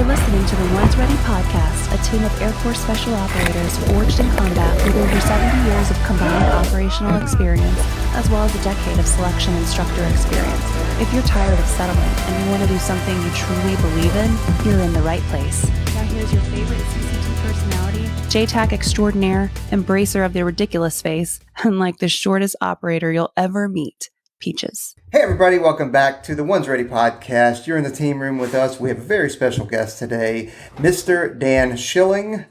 listening to the Ones Ready podcast, a team of Air Force Special Operators forged in combat with over 70 years of combined operational experience, as well as a decade of selection instructor experience. If you're tired of settlement and you want to do something you truly believe in, you're in the right place. Now here's your favorite CCT personality, JTAC extraordinaire, embracer of the ridiculous face, and like the shortest operator you'll ever meet, Peaches. Hey everybody, welcome back to the Ones Ready podcast. You're in the team room with us. We have a very special guest today, Mr. Dan Schilling.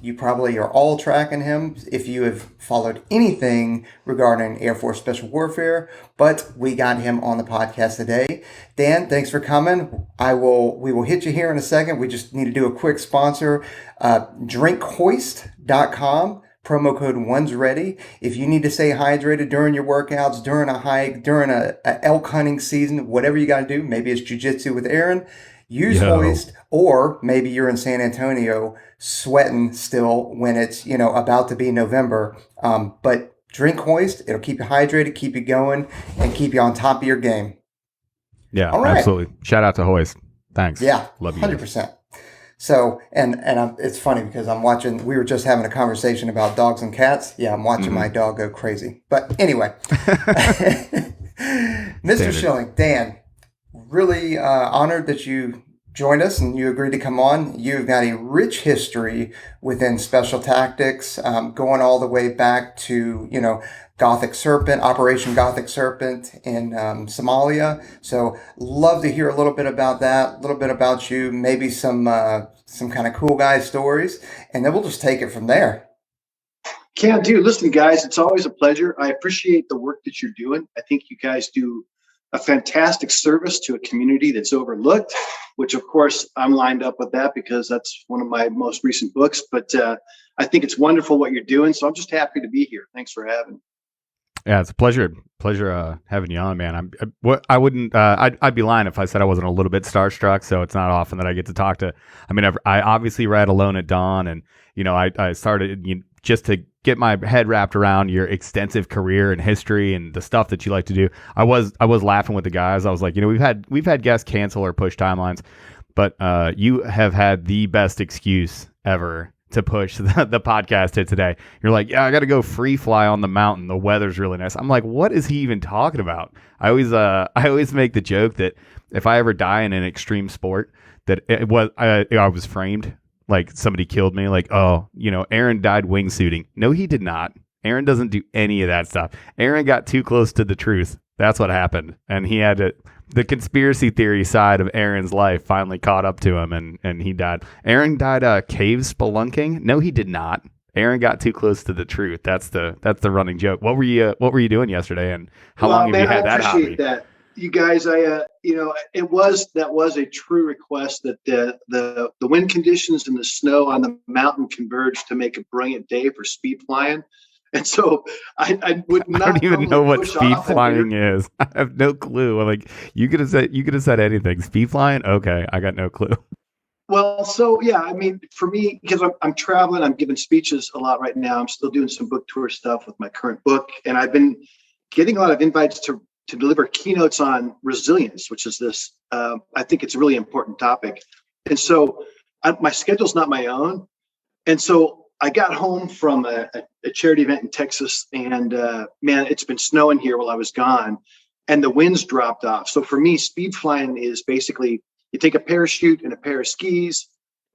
You probably are all tracking him if you have followed anything regarding Air Force Special Warfare, but we got him on the podcast today. Dan, thanks for coming. We will hit you here in a second. We just need to do a quick sponsor, drinkhoist.com. Promo code ONESREADY. If you need to stay hydrated during your workouts, during a hike, during a elk hunting season, whatever you got to do, maybe it's jiu-jitsu with Aaron, use Hoist, or maybe you're in San Antonio sweating still when it's, about to be November. But drink Hoist. It'll keep you hydrated, keep you going, and keep you on top of your game. Yeah, all right. Absolutely. Shout out to Hoist. Thanks. Yeah, love you. 100%. So, it's funny because we were just having a conversation about dogs and cats. Yeah, I'm watching my dog go crazy. But anyway, Mr. Schilling, Dan, really honored that you joined us and you agreed to come on. You've got a rich history within special tactics, going all the way back to, Gothic Serpent, Operation Gothic Serpent in Somalia. So love to hear a little bit about that, a little bit about you, maybe some kind of cool guy stories, and then we'll just take it from there. Can do. Listen, guys, it's always a pleasure. I appreciate the work that you're doing. I think you guys do a fantastic service to a community that's overlooked, which of course I'm lined up with that because that's one of my most recent books. But I think it's wonderful what you're doing. So I'm just happy to be here. Thanks for having me. Yeah, it's a pleasure having you on, man. I'd be lying if I said I wasn't a little bit starstruck. So it's not often that I get to talk to. I obviously read Alone at Dawn, and I started just to get my head wrapped around your extensive career and history and the stuff that you like to do. I was laughing with the guys. I was like, we've had guests cancel or push timelines, but you have had the best excuse ever to push the podcast to today. You're like, yeah, I got to go free fly on the mountain. The weather's really nice. I'm like, what is he even talking about? I always make the joke that if I ever die in an extreme sport, that I was framed, like somebody killed me. Like, Aaron died wingsuiting. No, he did not. Aaron doesn't do any of that stuff. Aaron got too close to the truth. That's what happened. And he had to. The conspiracy theory side of Aaron's life finally caught up to him, and he died. Aaron died cave spelunking. No, he did not. Aaron got too close to the truth. That's the running joke. What were you doing yesterday, and how long have you had that hobby? I appreciate that. You guys, that was a true request that the wind conditions and the snow on the mountain converged to make a brilliant day for speed flying. And so I would not. I don't even know what speed flying is. I have no clue. I'm like, you could have said anything. Speed flying? Okay, I got no clue. Well, so yeah, for me, because I'm traveling, I'm giving speeches a lot right now. I'm still doing some book tour stuff with my current book, and I've been getting a lot of invites to deliver keynotes on resilience, which is this. I think it's a really important topic, and so my schedule's not my own, and so I got home from a charity event in Texas, and man, it's been snowing here while I was gone, and the winds dropped off. So for me, speed flying is basically you take a parachute and a pair of skis,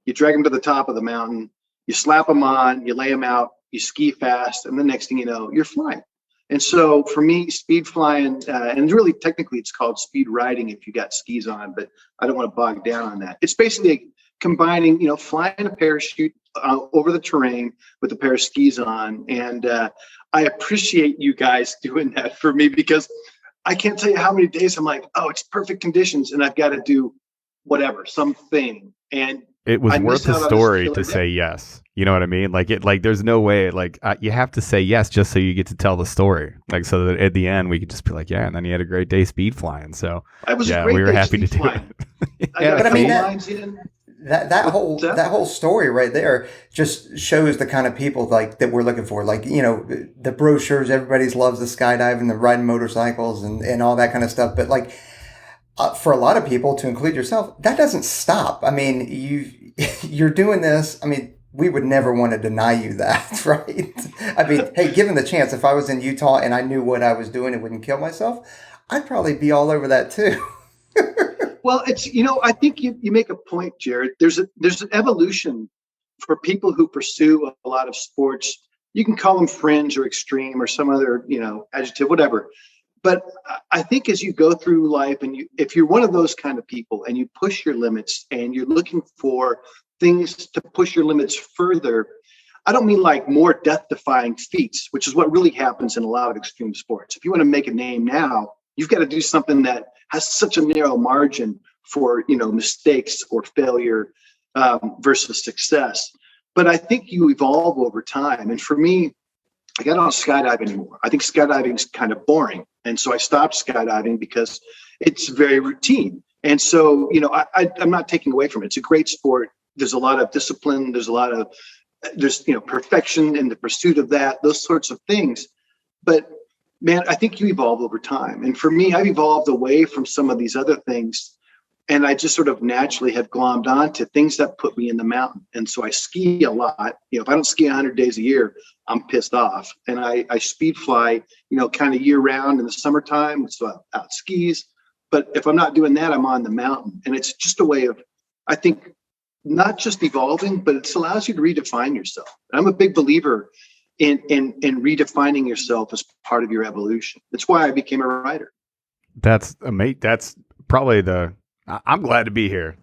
you drag them to the top of the mountain, you slap them on, you lay them out, you ski fast, and the next thing you know, you're flying. And so for me, speed flying, and really technically it's called speed riding if you got skis on, but I don't want to bog down on that. It's basically combining, flying a parachute over the terrain with a pair of skis on. And I appreciate you guys doing that for me because I can't tell you how many days I'm like, oh, it's perfect conditions and I've got to do whatever, something. And it was worth the story to say yes. You know what I mean? There's no way, you have to say yes just so you get to tell the story. So that at the end we could just be like, yeah, and then you had a great day speed flying. So we were happy to do it. Yeah, but that whole story right there just shows the kind of people that we're looking for. The brochures, everybody loves the skydiving, the riding motorcycles and all that kind of stuff. But for a lot of people, to include yourself, that doesn't stop. I mean, you're doing this. I mean, we would never want to deny you that, right? I mean, hey, given the chance, if I was in Utah and I knew what I was doing and wouldn't kill myself, I'd probably be all over that too. Well, it's, I think you make a point, Jared. There's an evolution for people who pursue a lot of sports. You can call them fringe or extreme or some other, adjective, whatever. But I think as you go through life and if you're one of those kind of people and you push your limits and you're looking for things to push your limits further, I don't mean like more death-defying feats, which is what really happens in a lot of extreme sports. If you want to make a name now, you've got to do something that has such a narrow margin for, mistakes or failure versus success. But I think you evolve over time. And for me, I don't skydive anymore. I think skydiving is kind of boring. And so I stopped skydiving because it's very routine. And so, I'm not taking away from it. It's a great sport. There's a lot of discipline. There's perfection in the pursuit of that, those sorts of things. But man, I think you evolve over time. And for me, I've evolved away from some of these other things. And I just sort of naturally have glommed on to things that put me in the mountain. And so I ski a lot. If I don't ski 100 days a year, I'm pissed off. And I speed fly, kind of year round in the summertime. So out skis. But if I'm not doing that, I'm on the mountain. And it's just a way of, I think, not just evolving, but it allows you to redefine yourself. And I'm a big believer in redefining yourself as part of your evolution. That's why I became a writer. That's amazing. That's probably I'm glad to be here.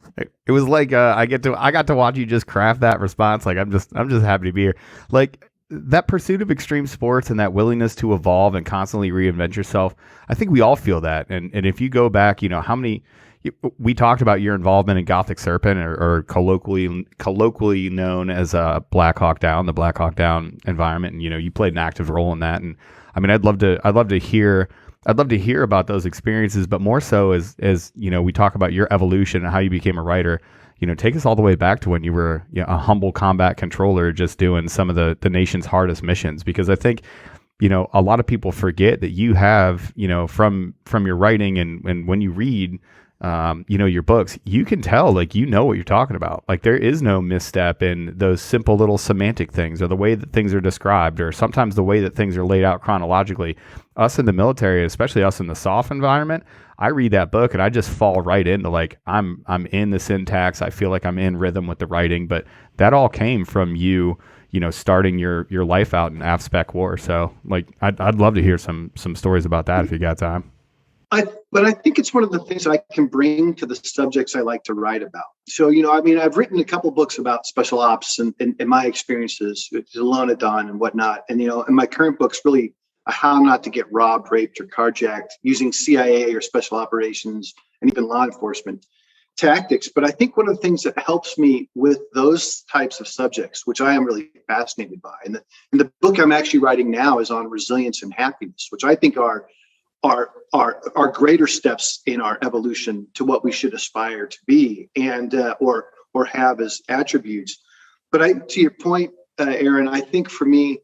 It was like I got to watch you just craft that response. Like I'm just happy to be here. Like that pursuit of extreme sports and that willingness to evolve and constantly reinvent yourself. I think we all feel that. And if you go back, how many we talked about your involvement in Gothic Serpent or colloquially known as Blackhawk Down, the Blackhawk Down environment, and you played an active role in that. And I mean, I'd love to hear about those experiences, but more so as we talk about your evolution and how you became a writer. Take us all the way back to when you were a humble combat controller, just doing some of the nation's hardest missions. Because I think a lot of people forget that you have from your writing and when you read your books, you can tell what you're talking about. Like there is no misstep in those simple little semantic things or the way that things are described or sometimes the way that things are laid out chronologically. Us in the military, especially us in the SOF environment, I read that book and I just fall right into I'm in the syntax. I feel like I'm in rhythm with the writing, but that all came from you starting your life out in AFSPECWAR. So I'd love to hear some stories about that if you got time. But I think it's one of the things I can bring to the subjects I like to write about. So, I've written a couple books about special ops and my experiences with Alone at Dawn and whatnot. And, and my current book's really how not to get robbed, raped, or carjacked using CIA or special operations and even law enforcement tactics. But I think one of the things that helps me with those types of subjects, which I am really fascinated by, and the book I'm actually writing now is on resilience and happiness, which I think are greater steps in our evolution to what we should aspire to be and or have as attributes. But to your point, Aaron, I think for me,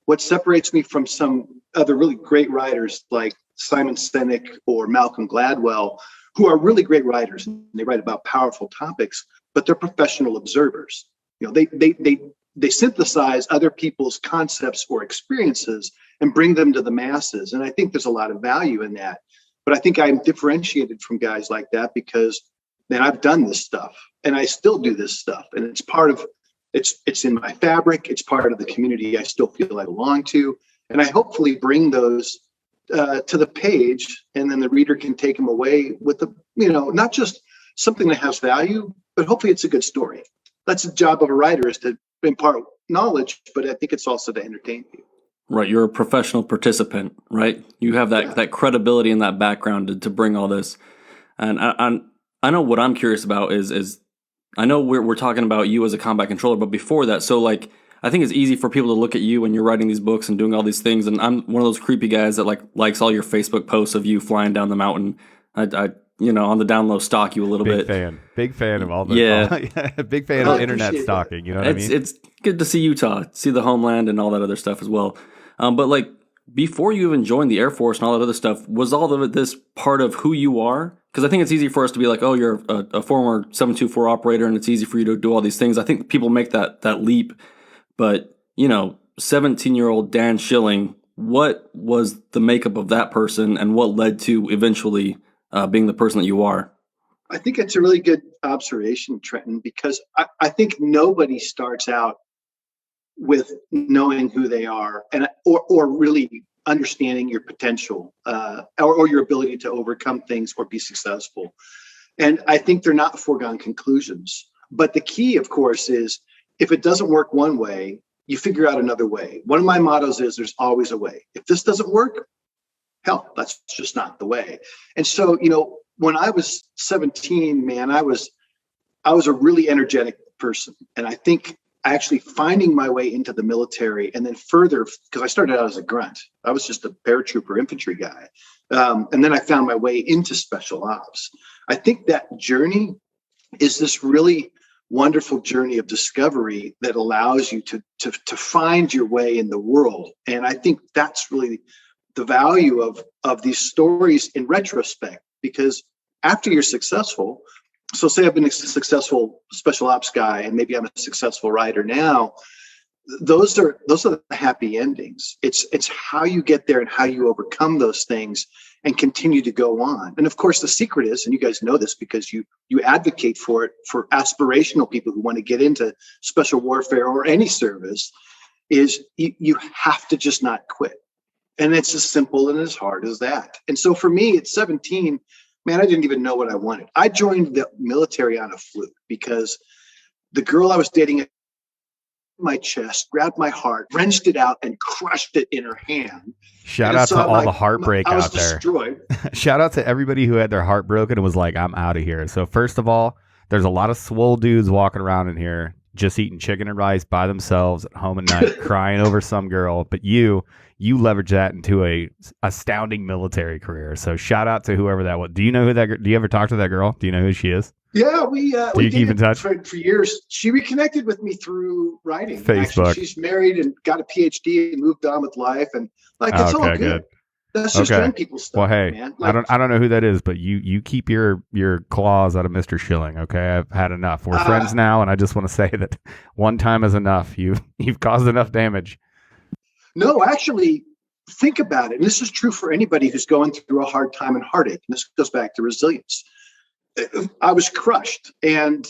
what separates me from some other really great writers like Simon Sinek or Malcolm Gladwell, who are really great writers, and they write about powerful topics, but they're professional observers. They synthesize other people's concepts or experiences and bring them to the masses. And I think there's a lot of value in that. But I think I'm differentiated from guys like that because, man, I've done this stuff and I still do this stuff. And it's part of, it's in my fabric. It's part of the community I still feel I belong to. And I hopefully bring those to the page, and then the reader can take them away with not just something that has value, but hopefully it's a good story. That's the job of a writer, is to impart knowledge, but I think it's also to entertain people. Right. You're a professional participant, right? You have that credibility and that background to bring all this. And I know what I'm curious about is I know we're talking about you as a combat controller, but before that, so I think it's easy for people to look at you when you're writing these books and doing all these things. And I'm one of those creepy guys that likes all your Facebook posts of you flying down the mountain. I on the down low stalk you a little bit. Big fan of all the big fan of internet stalking. You know what I mean? It's good to see Utah, see the homeland and all that other stuff as well. But before you even joined the Air Force and all that other stuff, was all of this part of who you are? because I think it's easy for us to be like, oh, you're a former 724 operator, and it's easy for you to do all these things. I think people make that leap, but 17-year-old Dan Schilling, what was the makeup of that person, and what led to eventually being the person that you are? I think it's a really good observation, Trenton, because I think nobody starts out with knowing who they are or really understanding your potential or your ability to overcome things or be successful. And I think they're not foregone conclusions. But the key, of course, is if it doesn't work one way, you figure out another way. One of my mottos is there's always a way. If this doesn't work, hell, that's just not the way. And so, when I was 17, man, I was a really energetic person. And I think actually finding my way into the military and then further, because I started out as a grunt. I was just a paratrooper infantry guy. And then I found my way into special ops. I think that journey is this really wonderful journey of discovery that allows you to find your way in the world. And I think that's really the value of these stories in retrospect, because after you're successful, so say I've been a successful special ops guy and maybe I'm a successful writer now, those are the happy endings. It's how you get there and how you overcome those things and continue to go on. And of course, the secret is, and you guys know this because you advocate for it for aspirational people who want to get into special warfare or any service, is you have to just not quit. And it's as simple and as hard as that. And so for me at 17, man, I didn't even know what I wanted. I joined the military on a fluke because the girl I was dating my chest, grabbed my heart, wrenched it out, and crushed it in her hand. Shout out to all the heartbreak out there. Destroyed. Shout out to everybody who had their heart broken and was like, I'm out of here. So first of all, there's a lot of swole dudes walking around in here just eating chicken and rice by themselves at home at night, crying over some girl. But you leverage that into a astounding military career. So shout out to whoever that was. Do you know who that? Do you ever talk to that girl? Do you know who she is? Yeah, we keep in touch for years. She reconnected with me through writing. Facebook. Actually, she's married and got a PhD and moved on with life, and it's all good. That's just young people stuff. Well, hey, man. I don't know who that is, but you keep your claws out of Mr. Schilling. Okay, I've had enough. We're friends now, and I just want to say that one time is enough. You've caused enough damage. No, actually, think about it. And this is true for anybody who's going through a hard time and heartache. And this goes back to resilience. I was crushed. And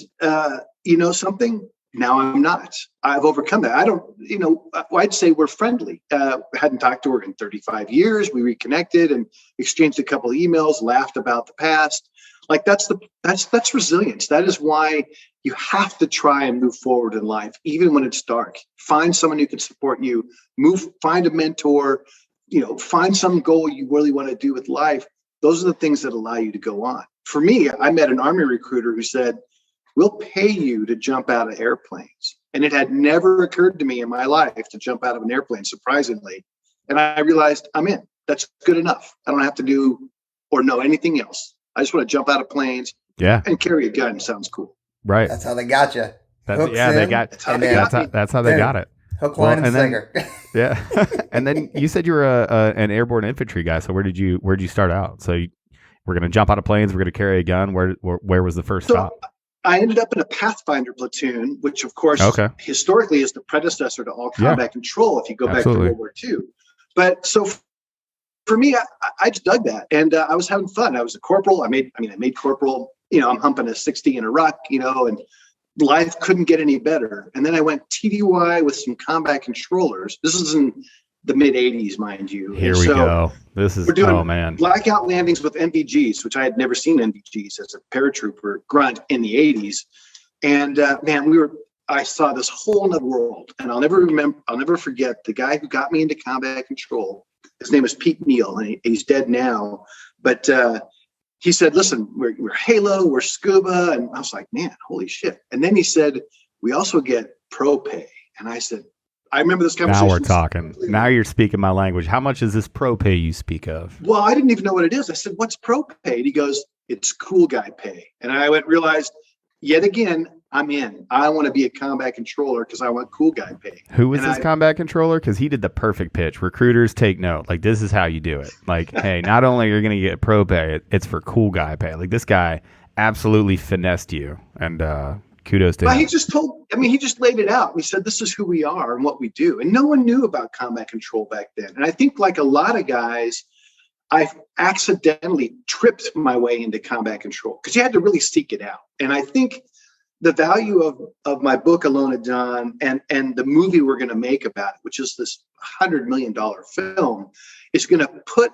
something? Now I'm not. I've overcome that. I don't, I'd say we're friendly. Hadn't talked to her in 35 years. We reconnected and exchanged a couple of emails, laughed about the past. Like that's resilience. That is why you have to try and move forward in life, even when it's dark. Find someone who can support you, find a mentor, find some goal you really want to do with life. Those are the things that allow you to go on. For me, I met an Army recruiter who said, we'll pay you to jump out of airplanes. And it had never occurred to me in my life to jump out of an airplane, surprisingly. And I realized I'm in. That's good enough. I don't have to do or know anything else. I just want to jump out of planes and carry a gun. Sounds cool. Right. That's how they got you. That's how they got it. Hook, line, and sinker. Yeah. And then you said you were an airborne infantry guy. So where'd you start out? So we're going to jump out of planes. We're going to carry a gun. Where was the first stop? I ended up in a Pathfinder platoon, which of course historically is the predecessor to all combat control. If you go back to World War II, but so for me, I just dug that, and I was having fun. I was a corporal. I made corporal. I'm humping a 60 in Iraq. And life couldn't get any better. And then I went TDY with some combat controllers. This is in the mid 80s, mind you. Here we go. We're doing blackout landings with NVGs, which I had never seen NVGs as a paratrooper grunt in the 80s. And I saw this whole other world, and I'll never forget the guy who got me into combat control. His name is Pete Neal, and he's dead now. But he said, listen, we're Halo, we're scuba. And I was like, man, holy shit. And then he said, we also get pro pay. And I said, I remember this conversation. Now we're talking. Now you're speaking my language. How much is this pro pay you speak of? Well, I didn't even know what it is. I said, what's pro pay? And he goes, it's cool guy pay. And I realized yet again, I'm in. I want to be a combat controller because I want cool guy pay. Who was this combat controller? Because he did the perfect pitch. Recruiters, take note. Like, this is how you do it. Like, hey, not only are you going to get pro pay, it's for cool guy pay. Like, this guy absolutely finessed you. And kudos to him. He just laid it out. He said, this is who we are and what we do. And no one knew about combat control back then. And I think, like a lot of guys, I accidentally tripped my way into combat control because you had to really seek it out. And I think the value of my book, Alone at Dawn, and the movie we're going to make about it, which is this $100 million film, is going to put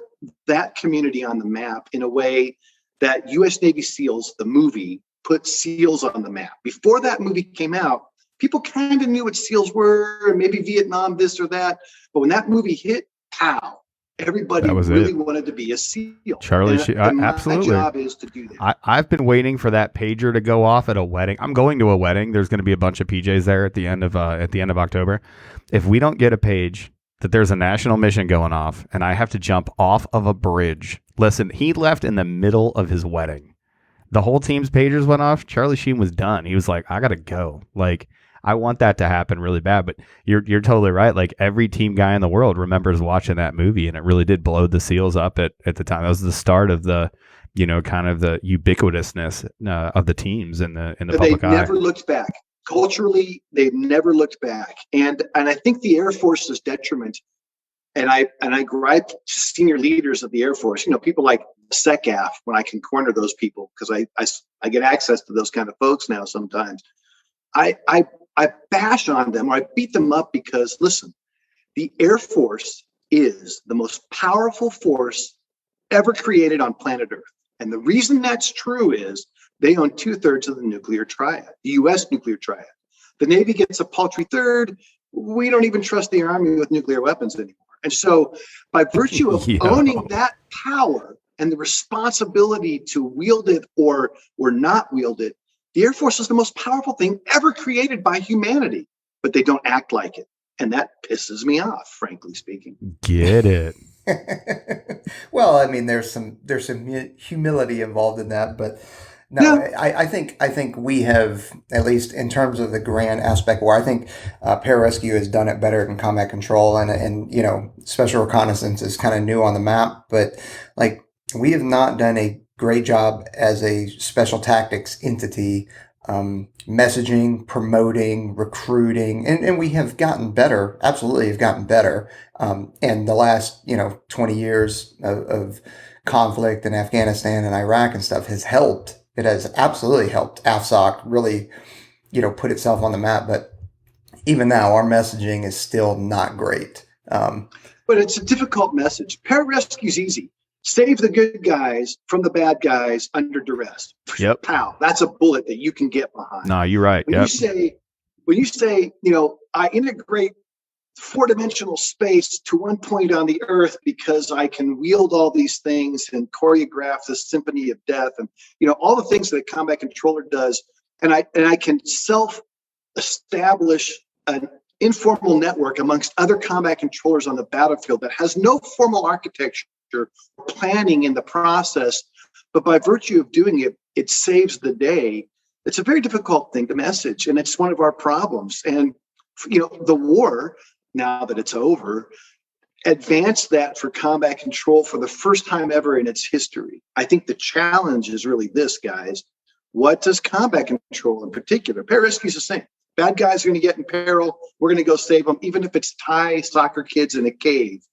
that community on the map in a way that U.S. Navy SEALs, the movie, put SEALs on the map. Before that movie came out, people kind of knew what SEALs were, maybe Vietnam, this or that. But when that movie hit, pow. Everybody really wanted to be a SEAL. Charlie, absolutely. My job is to do that. I've been waiting for that pager to go off at a wedding. I'm going to a wedding. There's going to be a bunch of PJs there at the end of October. If we don't get a page that there's a national mission going off and I have to jump off of a bridge. Listen, he left in the middle of his wedding. The whole team's pagers went off. Charlie Sheen was done. He was like, I got to go. Like, I want that to happen really bad, but you're totally right. Like, every team guy in the world remembers watching that movie, and it really did blow the SEALs up at the time. That was the start of the, kind of the ubiquitousness of the teams in the public eye. They never looked back. Culturally, they've never looked back, and I think the Air Force's detriment. And I gripe to senior leaders of the Air Force. People like SECAF, when I can corner those people because I get access to those kind of folks now. Sometimes I bash on them or I beat them up because, listen, the Air Force is the most powerful force ever created on planet Earth. And the reason that's true is they own 2/3 of the nuclear triad, the U.S. nuclear triad. The Navy gets a paltry third. We don't even trust the Army with nuclear weapons anymore. And so by virtue of owning that power and the responsibility to wield it or not wield it, the Air Force is the most powerful thing ever created by humanity, but they don't act like it. And that pisses me off, frankly speaking. Get it. Well, I mean, there's some humility involved in that, but no, yeah. I think we have, at least in terms of the grand aspect where I think pararescue has done it better than combat control, and special reconnaissance is kind of new on the map, but like, we have not done a great job as a special tactics entity, messaging, promoting, recruiting, and we have gotten better. Absolutely have gotten better. And the last 20 years of conflict in Afghanistan and Iraq and stuff has helped. It has absolutely helped AFSOC really, put itself on the map. But even now, our messaging is still not great. But it's a difficult message. Pararescue is easy. Save the good guys from the bad guys under duress. Yep. Pow. That's a bullet that you can get behind. No, you're right. When you say, I integrate 4-dimensional space to one point on the earth because I can wield all these things and choreograph the symphony of death and, all the things that a combat controller does. And I can self-establish an informal network amongst other combat controllers on the battlefield that has no formal architecture or planning in the process, but by virtue of doing it, it saves the day. It's a very difficult thing to message, and it's one of our problems. And the war, now that it's over, advanced that for combat control for the first time ever in its history. I think the challenge is really this, guys. What does combat control in particular? Pararescue is the same. Bad guys are going to get in peril. We're going to go save them, even if it's Thai soccer kids in a cave.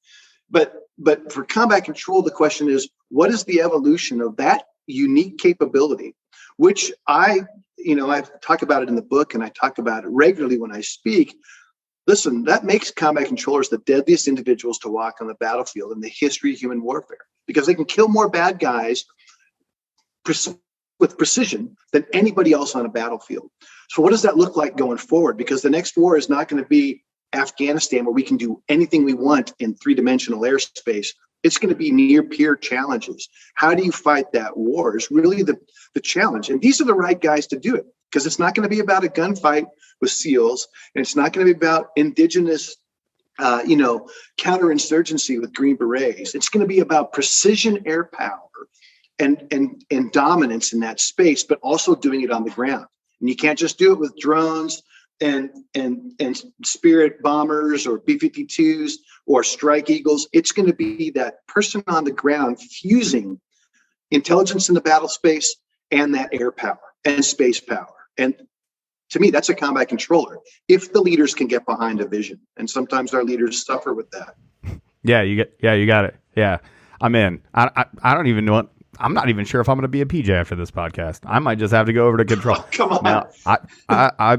But for combat control, the question is, what is the evolution of that unique capability, which I talk about it in the book and I talk about it regularly when I speak. Listen, that makes combat controllers the deadliest individuals to walk on the battlefield in the history of human warfare, because they can kill more bad guys with precision than anybody else on a battlefield. So what does that look like going forward? Because the next war is not going to be Afghanistan, where we can do anything we want in 3-dimensional airspace. It's going to be near peer challenges. How do you fight that war is really the challenge. And these are the right guys to do it, because it's not going to be about a gunfight with SEALs, and it's not going to be about indigenous, counterinsurgency with Green Berets. It's going to be about precision air power and dominance in that space, but also doing it on the ground. And you can't just do it with drones and Spirit bombers or B-52s or Strike Eagles. It's going to be that person on the ground fusing intelligence in the battle space and that air power and space power. And to me, that's a combat controller, if the leaders can get behind a vision. And sometimes our leaders suffer with that. Yeah, you got it. Yeah, I'm in. I don't even know what. I'm not even sure if I'm going to be a PJ after this podcast. I might just have to go over to control. Oh, come on. Now, I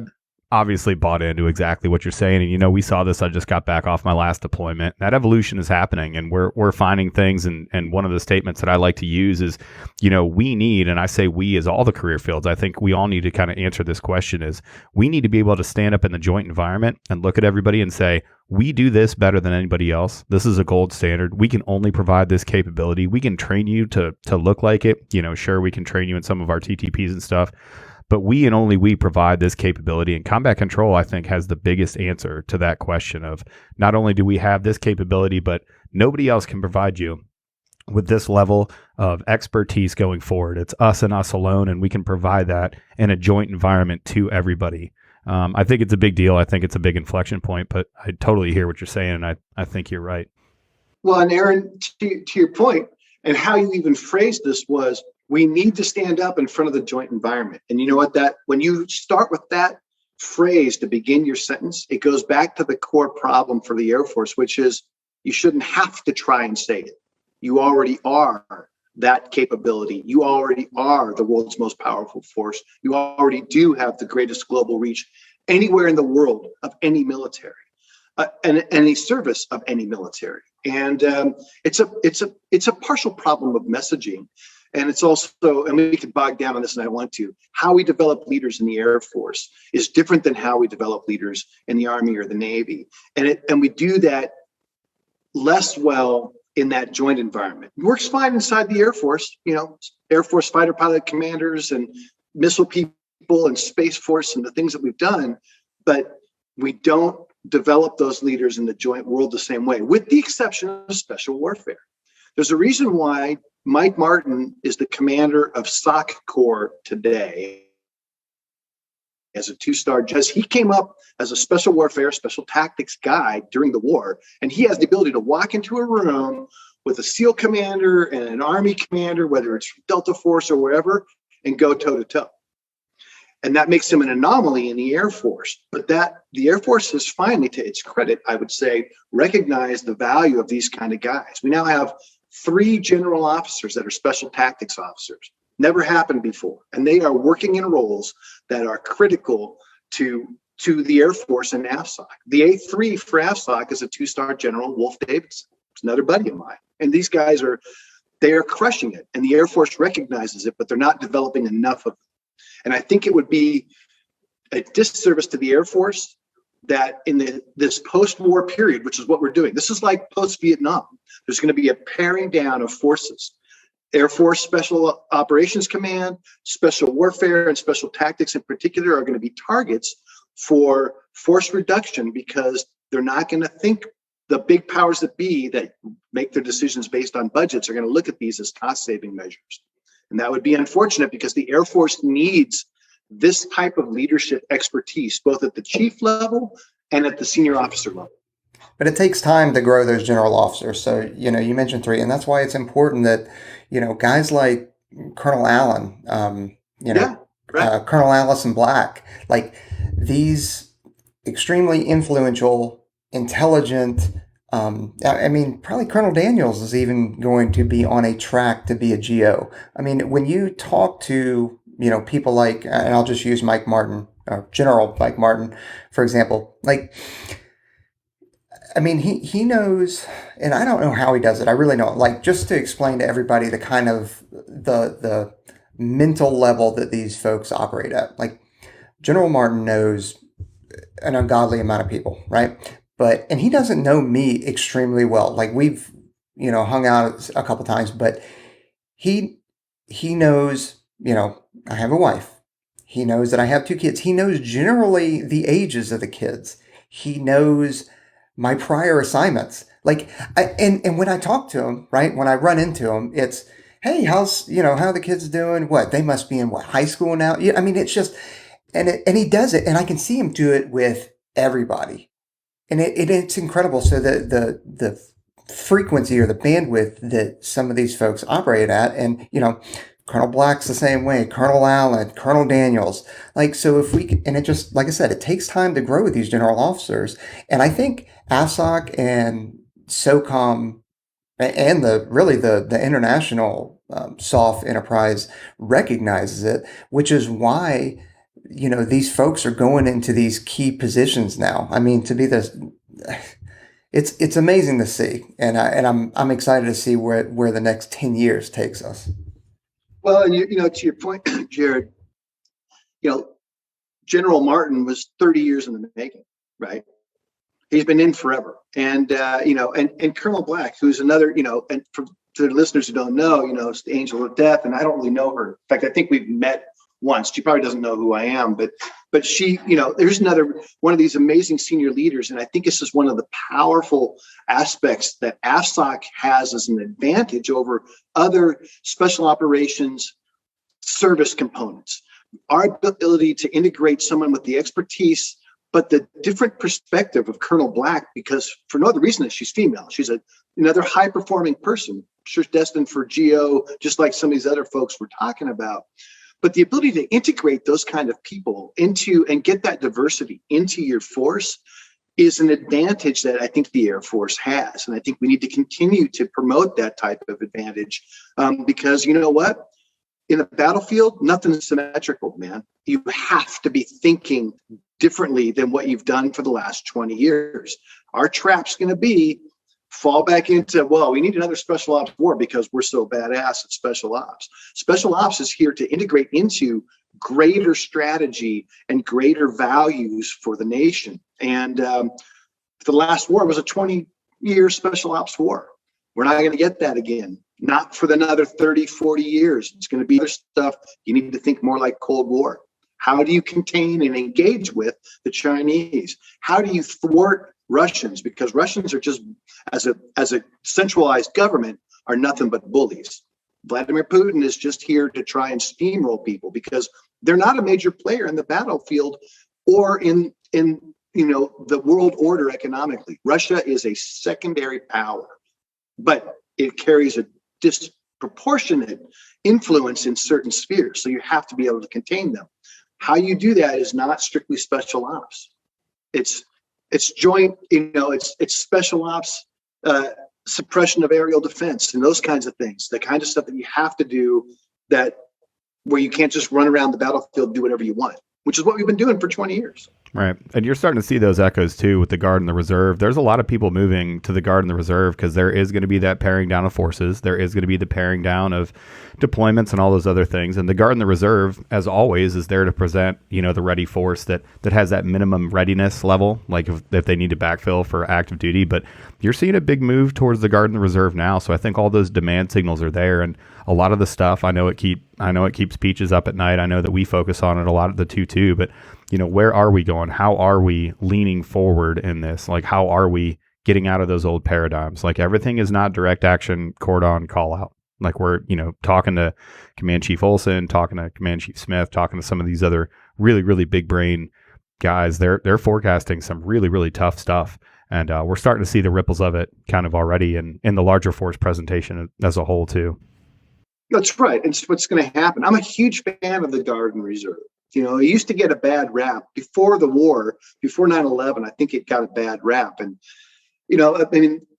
obviously bought into exactly what you're saying. And, you know, we saw this. I just got back off my last deployment. That evolution is happening, and we're finding things. And one of the statements that I like to use is, you know, we need, and I say we as all the career fields, I think we all need to kind of answer this question is we need to be able to stand up in the joint environment and look at everybody and say, we do this better than anybody else. This is a gold standard. We can only provide this capability. We can train you to look like it. You know, sure, we can train you in some of our TTPs and stuff, but we and only we provide this capability. And combat control, I think, has the biggest answer to that question of not only do we have this capability, but nobody else can provide you with this level of expertise going forward. It's us and us alone, and we can provide that in a joint environment to everybody. I think it's a big deal. I think it's a big inflection point, but I totally hear what you're saying, and I think you're right. Well, and Aaron, to your point, and how you even phrased this was, we need to stand up in front of the joint environment. And you know what, that when you start with that phrase to begin your sentence, it goes back to the core problem for the Air Force, which is you shouldn't have to try and say it. You already are that capability. You already are the world's most powerful force. You already do have the greatest global reach anywhere in the world of any military, and any service of any military. And it's a partial problem of messaging. And it's also, and we could bog down on this, and I want to, how we develop leaders in the Air Force is different than how we develop leaders in the Army or the Navy. And we do that less well in that joint environment. It works fine inside the Air Force, you know, Air Force fighter pilot commanders and missile people and Space Force and the things that we've done, but we don't develop those leaders in the joint world the same way, with the exception of special warfare. There's a reason why Mike Martin is the commander of SOC Corps today as a 2-star judge. He came up as a special warfare, special tactics guy during the war, and he has the ability to walk into a room with a SEAL commander and an Army commander, whether it's Delta Force or wherever, and go toe-to-toe. And that makes him an anomaly in the Air Force. But the Air Force has finally, to its credit, I would say, recognized the value of these kind of guys. We now have 3 general officers that are special tactics officers. Never happened before. And they are working in roles that are critical to the Air Force and AFSOC. The A3 for AFSOC is a 2-star General, Wolf Davidson. It's another buddy of mine. And these guys are crushing it. And the Air Force recognizes it, but they're not developing enough of it. And I think it would be a disservice to the Air Force that in this post-war period, which is what we're doing, this is like post-Vietnam, there's going to be a paring down of forces. Air Force Special Operations Command, Special Warfare, and Special Tactics in particular are going to be targets for force reduction, because they're not going to think, the big powers that be that make their decisions based on budgets are going to look at these as cost-saving measures. And that would be unfortunate, because the Air Force needs this type of leadership expertise, both at the chief level and at the senior officer level. But it takes time to grow those general officers. So, you know, you mentioned 3, and that's why it's important that, you know, guys like Colonel Allen, Colonel Allison Black, like these extremely influential, intelligent, I mean, probably Colonel Daniels is even going to be on a track to be a GO. I mean, when you talk to, you know, people like, and I'll just use Mike Martin, or General Mike Martin, for example, like, I mean, he knows, and I don't know how he does it. I really don't. Like, just to explain to everybody the kind of the mental level that these folks operate at. Like, General Martin knows an ungodly amount of people, right? And he doesn't know me extremely well. Like, we've, you know, hung out a couple times, but he knows, you know, I have a wife. He knows that I have 2 kids. He knows generally the ages of the kids. He knows my prior assignments. Like, and when I talk to him, right, when I run into him, it's, hey, how are the kids doing? What, they must be in high school now? Yeah, I mean, it's just, And he does it, and I can see him do it with everybody, and it's incredible. So the frequency or the bandwidth that some of these folks operate at, and Colonel Black's the same way, Colonel Allen, Colonel Daniels. Like, so if we can, and it just, like I said, it takes time to grow with these general officers. And I think AFSOC and SOCOM and the international SOF enterprise recognizes it, which is why, these folks are going into these key positions now. I mean, to be this, it's amazing to see. And I'm excited to see where the next 10 years takes us. Well, and to your point, Jared, General Martin was 30 years in the making, right? He's been in forever. And, and Colonel Black, who's another, and for the listeners who don't know, it's the angel of death. And I don't really know her. In fact, I think we've met once. She probably doesn't know who I am, but she, there's another one of these amazing senior leaders. And I think this is one of the powerful aspects that AFSOC has as an advantage over other special operations service components. Our ability to integrate someone with the expertise, but the different perspective of Colonel Black, because for no other reason than she's female. She's another high-performing person, sure destined for GO, just like some of these other folks we're talking about. But the ability to integrate those kind of people into and get that diversity into your force is an advantage that I think the Air Force has. And I think we need to continue to promote that type of advantage because you know what? In the battlefield, nothing is symmetrical, man. You have to be thinking differently than what you've done for the last 20 years. Our trap's going to be fall back into, well, we need another special ops war because we're so badass at special ops. Special ops is here to integrate into greater strategy and greater values for the nation. And the last war was a 20-year special ops war. We're not going to get that again. Not for another 30, 40 years. It's going to be other stuff. You need to think more like Cold War. How do you contain and engage with the Chinese? How do you thwart Russians? Because Russians are just, as a centralized government, are nothing but bullies. Vladimir Putin is just here to try and steamroll people because they're not a major player in the battlefield or in the world order economically. Russia is a secondary power, but it carries a disproportionate influence in certain spheres. So you have to be able to contain them. How you do that is not strictly special ops. It's joint, it's special ops, suppression of aerial defense and those kinds of things, the kind of stuff that you have to do where you can't just run around the battlefield and do whatever you want, which is what we've been doing for 20 years. Right. And you're starting to see those echoes too with the Guard and the Reserve. There's a lot of people moving to the Guard and the Reserve because there is going to be that paring down of forces. There is going to be the paring down of deployments and all those other things. And the Guard and the Reserve, as always, is there to present, the ready force that has that minimum readiness level, like if they need to backfill for active duty. But you're seeing a big move towards the Guard and the Reserve now. So I think all those demand signals are there. And a lot of the stuff, I know it keeps Peaches up at night. I know that we focus on it a lot at the 2-2, but where are we going? How are we leaning forward in this? Like, how are we getting out of those old paradigms? Like, everything is not direct action, cordon, call out. Like, we're, talking to Command Chief Olson, talking to Command Chief Smith, talking to some of these other really, really big brain guys. They're forecasting some really, really tough stuff. And we're starting to see the ripples of it kind of already in the larger force presentation as a whole, too. That's right. It's what's going to happen. I'm a huge fan of the Guard and Reserve. It used to get a bad rap before the war, before 9/11. I think it got a bad rap. And,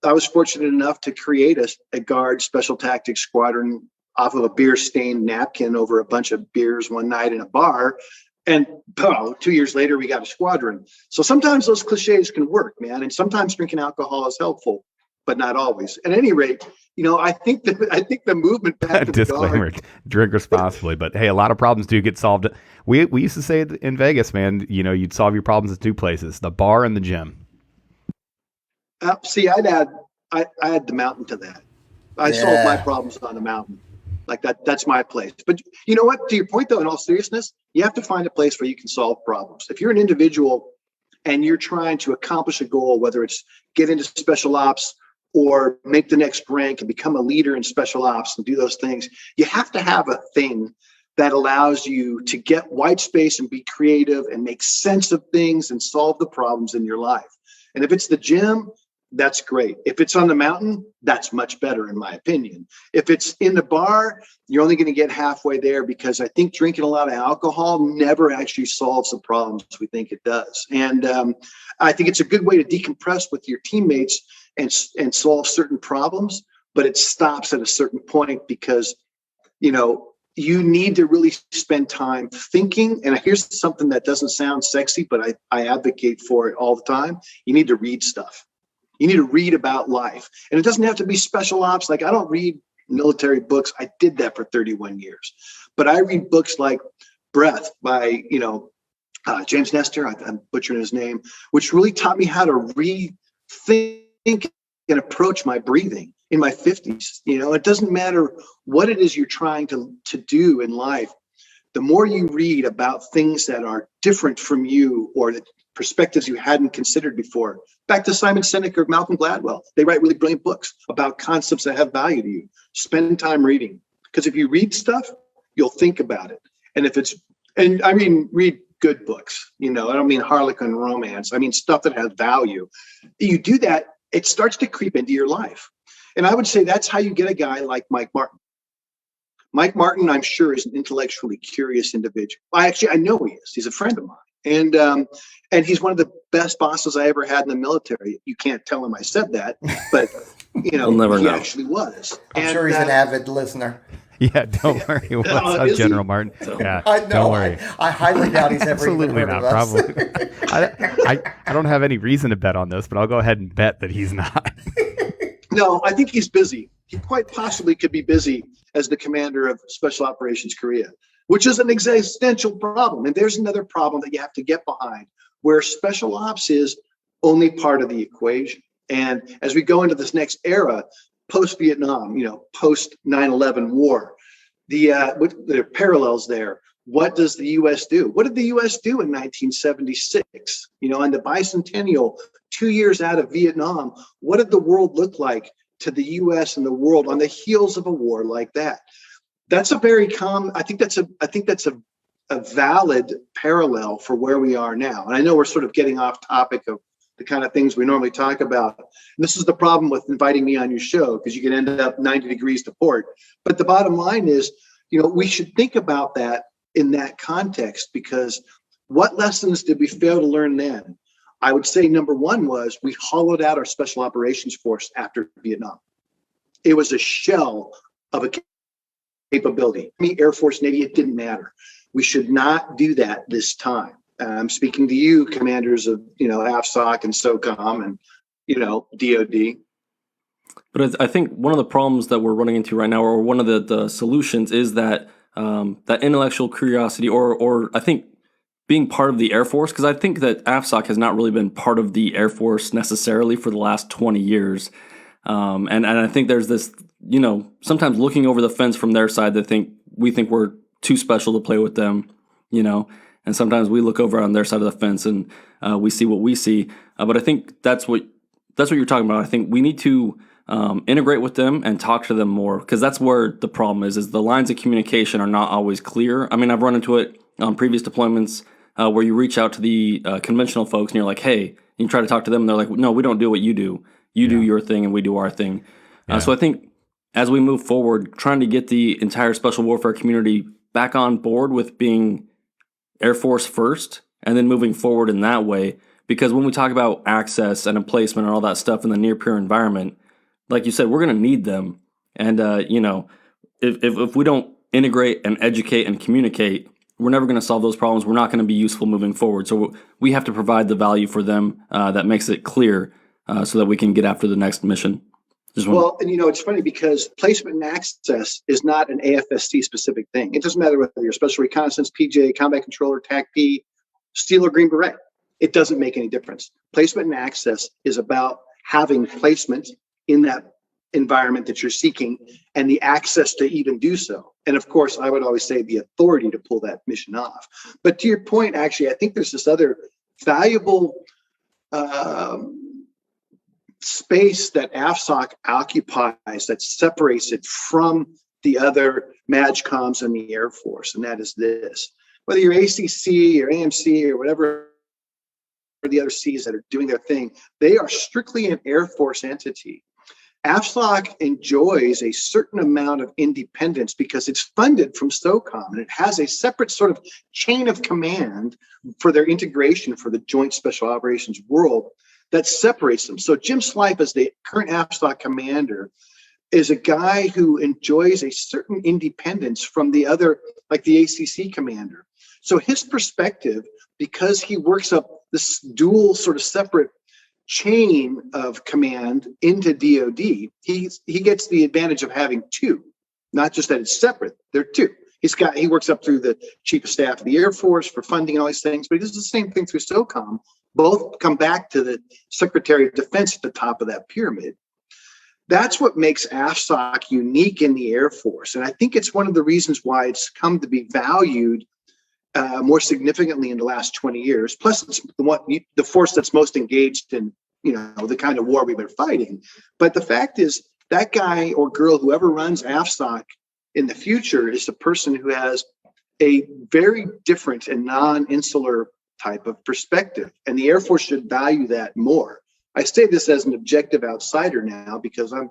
I was fortunate enough to create a Guard Special Tactics Squadron off of a beer-stained napkin over a bunch of beers one night in a bar. And 2 years later, we got a squadron. So sometimes those cliches can work, man. And sometimes drinking alcohol is helpful, but not always. At any rate, I think the movement back to disclaimer, drink responsibly. But hey, a lot of problems do get solved. We used to say in Vegas, man, you'd solve your problems at two places: the bar and the gym. See, I'd add the mountain to that. I solve my problems on the mountain. Like that's my place. But you know what? To your point, though, in all seriousness, you have to find a place where you can solve problems. If you're an individual and you're trying to accomplish a goal, whether it's get into special ops or make the next rank and become a leader in special ops and do those things, you have to have a thing that allows you to get white space and be creative and make sense of things and solve the problems in your life. And if it's the gym, that's great. If it's on the mountain, that's much better, in my opinion. If it's in the bar, you're only going to get halfway there, because I think drinking a lot of alcohol never actually solves the problems we think it does. And I think it's a good way to decompress with your teammates and solve certain problems, but it stops at a certain point, because, you need to really spend time thinking. And here's something that doesn't sound sexy, but I advocate for it all the time. You need to read stuff. You need to read about life. And it doesn't have to be special ops. Like, I don't read military books. I did that for 31 years. But I read books like Breath by, James Nestor, I'm butchering his name, which really taught me how to rethink and approach my breathing in my 50s. It doesn't matter what it is you're trying to do in life. The more you read about things that are different from you, or the perspectives you hadn't considered before. Back to Simon Sinek or Malcolm Gladwell. They write really brilliant books about concepts that have value to you. Spend time reading, because if you read stuff, you'll think about it. And I mean, read good books. I don't mean Harlequin romance. I mean stuff that has value. You do that, it starts to creep into your life. And I would say that's how you get a guy like Mike Martin. Mike Martin, I'm sure, is an intellectually curious individual. I know he is. He's a friend of mine. And he's one of the best bosses I ever had in the military. You can't tell him I said that, but We'll never he know. actually was. I'm sure he's an avid listener. Yeah, don't worry. What's up, General Martin? Yeah, I know. don't worry. I highly doubt he's ever even Absolutely heard not. of us. Probably. I don't have any reason to bet on this, but I'll go ahead and bet that he's not. No, I think he's busy. He quite possibly could be busy as the commander of Special Operations Korea, which is an existential problem. And there's another problem that you have to get behind, where special ops is only part of the equation. And as we go into this next era, post-Vietnam, post 9/11 war, the parallels there. What does the U.S. do? What did the U.S. do in 1976? On the bicentennial, 2 years out of Vietnam, what did the world look like to the U.S. and the world on the heels of a war like that? That's a very common. I think that's a valid parallel for where we are now. And I know we're sort of getting off topic of the kind of things we normally talk about. And this is the problem with inviting me on your show, because you can end up 90 degrees to port. But the bottom line is, we should think about that in that context, because what lessons did we fail to learn then? I would say number one was we hollowed out our special operations force after Vietnam. It was a shell of a capability. Air Force, Navy, it didn't matter. We should not do that this time. I'm speaking to you, commanders of, AFSOC and SOCOM and, DOD. But I think one of the problems that we're running into right now, or one of the solutions, is that that intellectual curiosity, or I think being part of the Air Force, because I think that AFSOC has not really been part of the Air Force necessarily for the last 20 years. And I think there's this, sometimes looking over the fence from their side, we think we're too special to play with them, and sometimes we look over on their side of the fence and we see what we see. But I think that's what you're talking about. I think we need to integrate with them and talk to them more, because that's where the problem is the lines of communication are not always clear. I mean, I've run into it on previous deployments where you reach out to the conventional folks and you're like, hey, and you try to talk to them, and they're like, no, we don't do what you do. You do your thing and we do our thing. So I think as we move forward, trying to get the entire special warfare community back on board with being Air Force first, and then moving forward in that way, because when we talk about access and emplacement and all that stuff in the near peer environment, like you said, we're going to need them. And, if we don't integrate and educate and communicate, we're never going to solve those problems. We're not going to be useful moving forward. So we have to provide the value for them that makes it clear so that we can get after the next mission. Well, and it's funny, because placement and access is not an AFSC specific thing. It doesn't matter whether you're Special Reconnaissance, PJ, Combat Controller, TAC-P, Steel or Green Beret. It doesn't make any difference. Placement and access is about having placement in that environment that you're seeking and the access to even do so. And of course, I would always say the authority to pull that mission off. But to your point, actually, I think there's this other valuable space that AFSOC occupies that separates it from the other MAGCOMs in the Air Force, and that is this. Whether you're ACC or AMC or whatever the other Cs that are doing their thing, they are strictly an Air Force entity. AFSOC enjoys a certain amount of independence because it's funded from SOCOM, and it has a separate sort of chain of command for their integration for the Joint Special Operations world that separates them. So Jim Slipe, as the current AFSOC commander, is a guy who enjoys a certain independence from the other, like the ACC commander. So his perspective, because he works up this dual sort of separate chain of command into DoD, he gets the advantage of having two, not just that it's separate. They're two. He works up through the Chief of Staff of the Air Force for funding and all these things, but he does the same thing through SOCOM. Both come back to the Secretary of Defense at the top of that pyramid. That's what makes AFSOC unique in the Air Force, and I think it's one of the reasons why it's come to be valued more significantly in the last 20 years. Plus, it's the force that's most engaged in, the kind of war we've been fighting. But the fact is, that guy or girl, whoever runs AFSOC in the future, is a person who has a very different and non-insular type of perspective, and the Air Force should value that more. I say this as an objective outsider now because I'm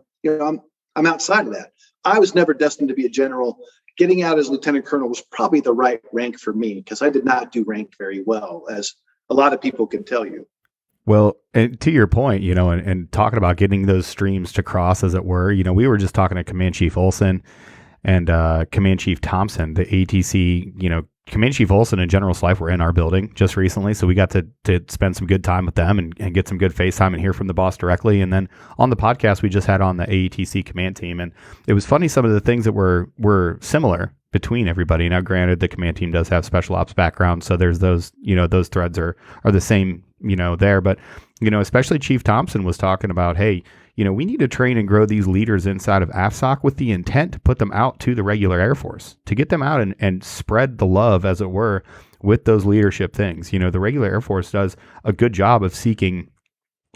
outside of that. I was never destined to be a general. Getting out as lieutenant colonel was probably the right rank for me because I did not do rank very well, as a lot of people can tell you. Well, and to your point, and talking about getting those streams to cross, as it were, we were just talking to Command Chief Olson and Command Chief Thompson, the ATC, Command Chief Olson and General Slife were in our building just recently, so we got to spend some good time with them and get some good FaceTime and hear from the boss directly. And then on the podcast, we just had on the AETC command team, and it was funny, some of the things that were similar between everybody. Now, granted, the command team does have special ops background, so there's those, those threads are the same, there. But, especially Chief Thompson was talking about, hey, we need to train and grow these leaders inside of AFSOC with the intent to put them out to the regular Air Force, to get them out and spread the love, as it were, with those leadership things. The regular Air Force does a good job of seeking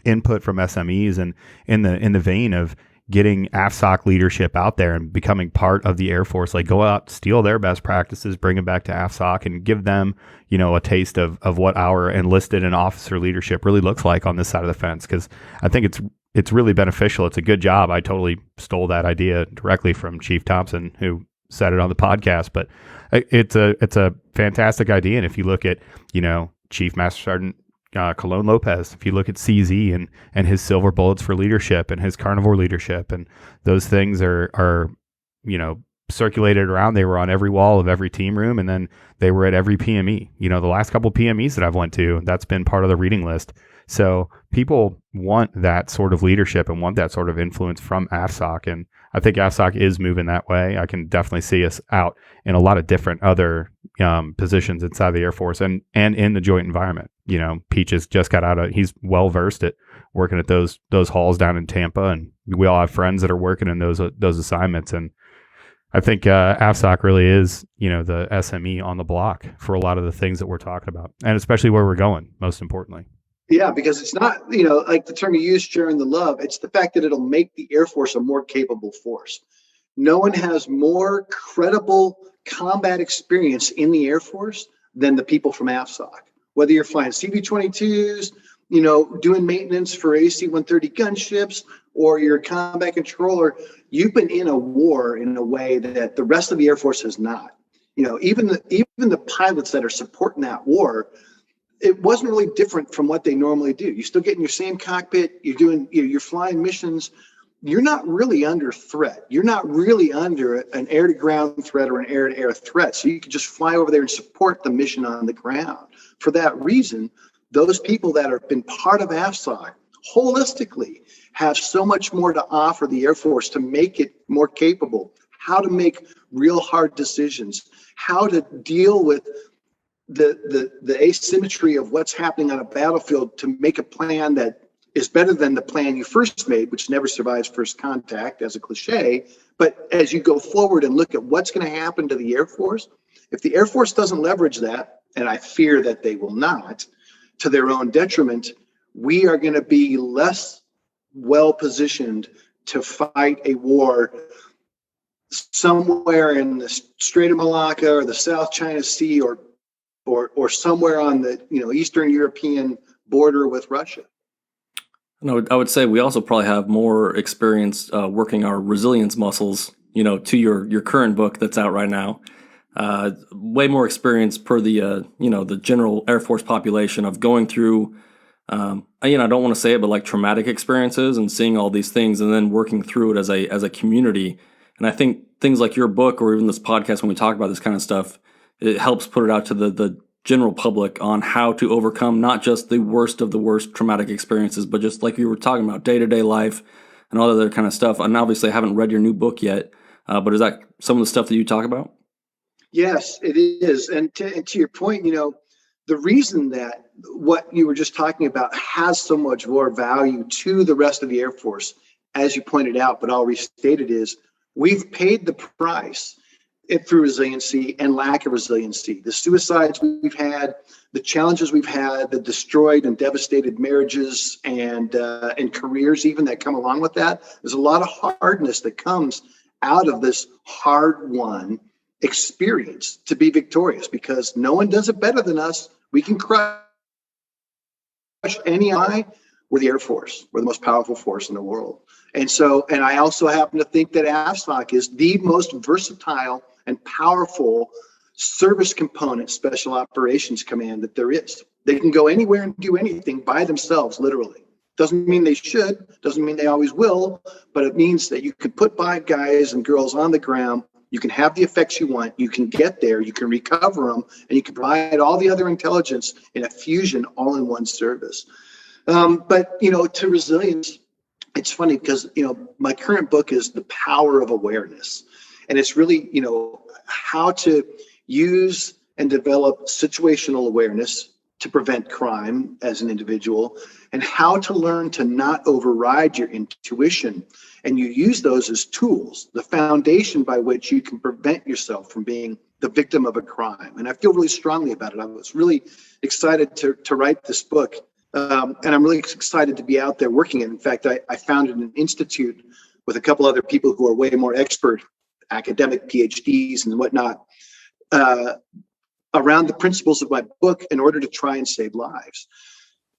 input from SMEs and in the vein of getting AFSOC leadership out there and becoming part of the Air Force. Like, go out, steal their best practices, bring them back to AFSOC, and give them, a taste of what our enlisted and officer leadership really looks like on this side of the fence. Because I think it's really beneficial. It's a good job. I totally stole that idea directly from Chief Thompson, who said it on the podcast, but it's a fantastic idea. And if you look at, Chief Master Sergeant Colon Lopez, if you look at CZ and his silver bullets for leadership and his carnivore leadership, and those things are circulated around. They were on every wall of every team room, and then they were at every PME. The last couple of PMEs that I've went to, that's been part of the reading list. So people want that sort of leadership and want that sort of influence from AFSOC. And I think AFSOC is moving that way. I can definitely see us out in a lot of different other positions inside the Air Force and in the joint environment. Peaches just got out of, he's well versed at working at those halls down in Tampa. And we all have friends that are working in those assignments. And I think AFSOC really is, the SME on the block for a lot of the things that we're talking about, and especially where we're going, most importantly. Yeah, because it's not, like the term you use, sharing the love. It's the fact that it'll make the Air Force a more capable force. No one has more credible combat experience in the Air Force than the people from AFSOC. Whether you're flying CV-22s, doing maintenance for AC-130 gunships, or you're a combat controller, you've been in a war in a way that the rest of the Air Force has not. Even the pilots that are supporting that war, it wasn't really different from what they normally do. You still get in your same cockpit. You're flying missions. You're not really under threat. You're not really under an air-to-ground threat or an air-to-air threat. So you can just fly over there and support the mission on the ground. For that reason, those people that have been part of AFSOC holistically have so much more to offer the Air Force to make it more capable, how to make real hard decisions, how to deal with the asymmetry of what's happening on a battlefield to make a plan that is better than the plan you first made, which never survives first contact as a cliche. But as you go forward and look at what's going to happen to the Air Force, if the Air Force doesn't leverage that, and I fear that they will not, to their own detriment, we are going to be less well positioned to fight a war somewhere in the Strait of Malacca or the South China Sea or somewhere on the Eastern European border with Russia. No, I would say we also probably have more experience working our resilience muscles, to your current book that's out right now. Way more experience per the the general Air Force population of going through, I don't want to say it, but like traumatic experiences and seeing all these things and then working through it as a community. And I think things like your book or even this podcast, when we talk about this kind of stuff, it helps put it out to the general public on how to overcome not just the worst of the worst traumatic experiences, but just like you were talking about day-to-day life and all other kind of stuff. And obviously I haven't read your new book yet, but is that some of the stuff that you talk about? Yes, it is. And to your point, the reason that what you were just talking about has so much more value to the rest of the Air Force, as you pointed out, but I'll restate it, is we've paid the price through resiliency and lack of resiliency. The suicides we've had, the challenges we've had, the destroyed and devastated marriages and careers even that come along with that. There's a lot of hardness that comes out of this hard-won experience to be victorious, because no one does it better than us. We can crush any eye. We're the Air Force. We're the most powerful force in the world. And I also happen to think that AFSOC is the most versatile and powerful service component special operations command that there is. They can go anywhere and do anything by themselves, literally. Doesn't mean they should, doesn't mean they always will, but it means that you can put by guys and girls on the ground. You can have the effects you want. You can get there. You can recover them, and you can provide all the other intelligence in a fusion all in one service. But to resilience, it's funny because my current book is The Power of Awareness, and it's really how to use and develop situational awareness to prevent crime as an individual, and how to learn to not override your intuition. And you use those as tools, the foundation by which you can prevent yourself from being the victim of a crime. And I feel really strongly about it. I was really excited to write this book. And I'm really excited to be out there working it. In fact, I founded an institute with a couple other people who are way more expert, academic PhDs and whatnot, around the principles of my book in order to try and save lives.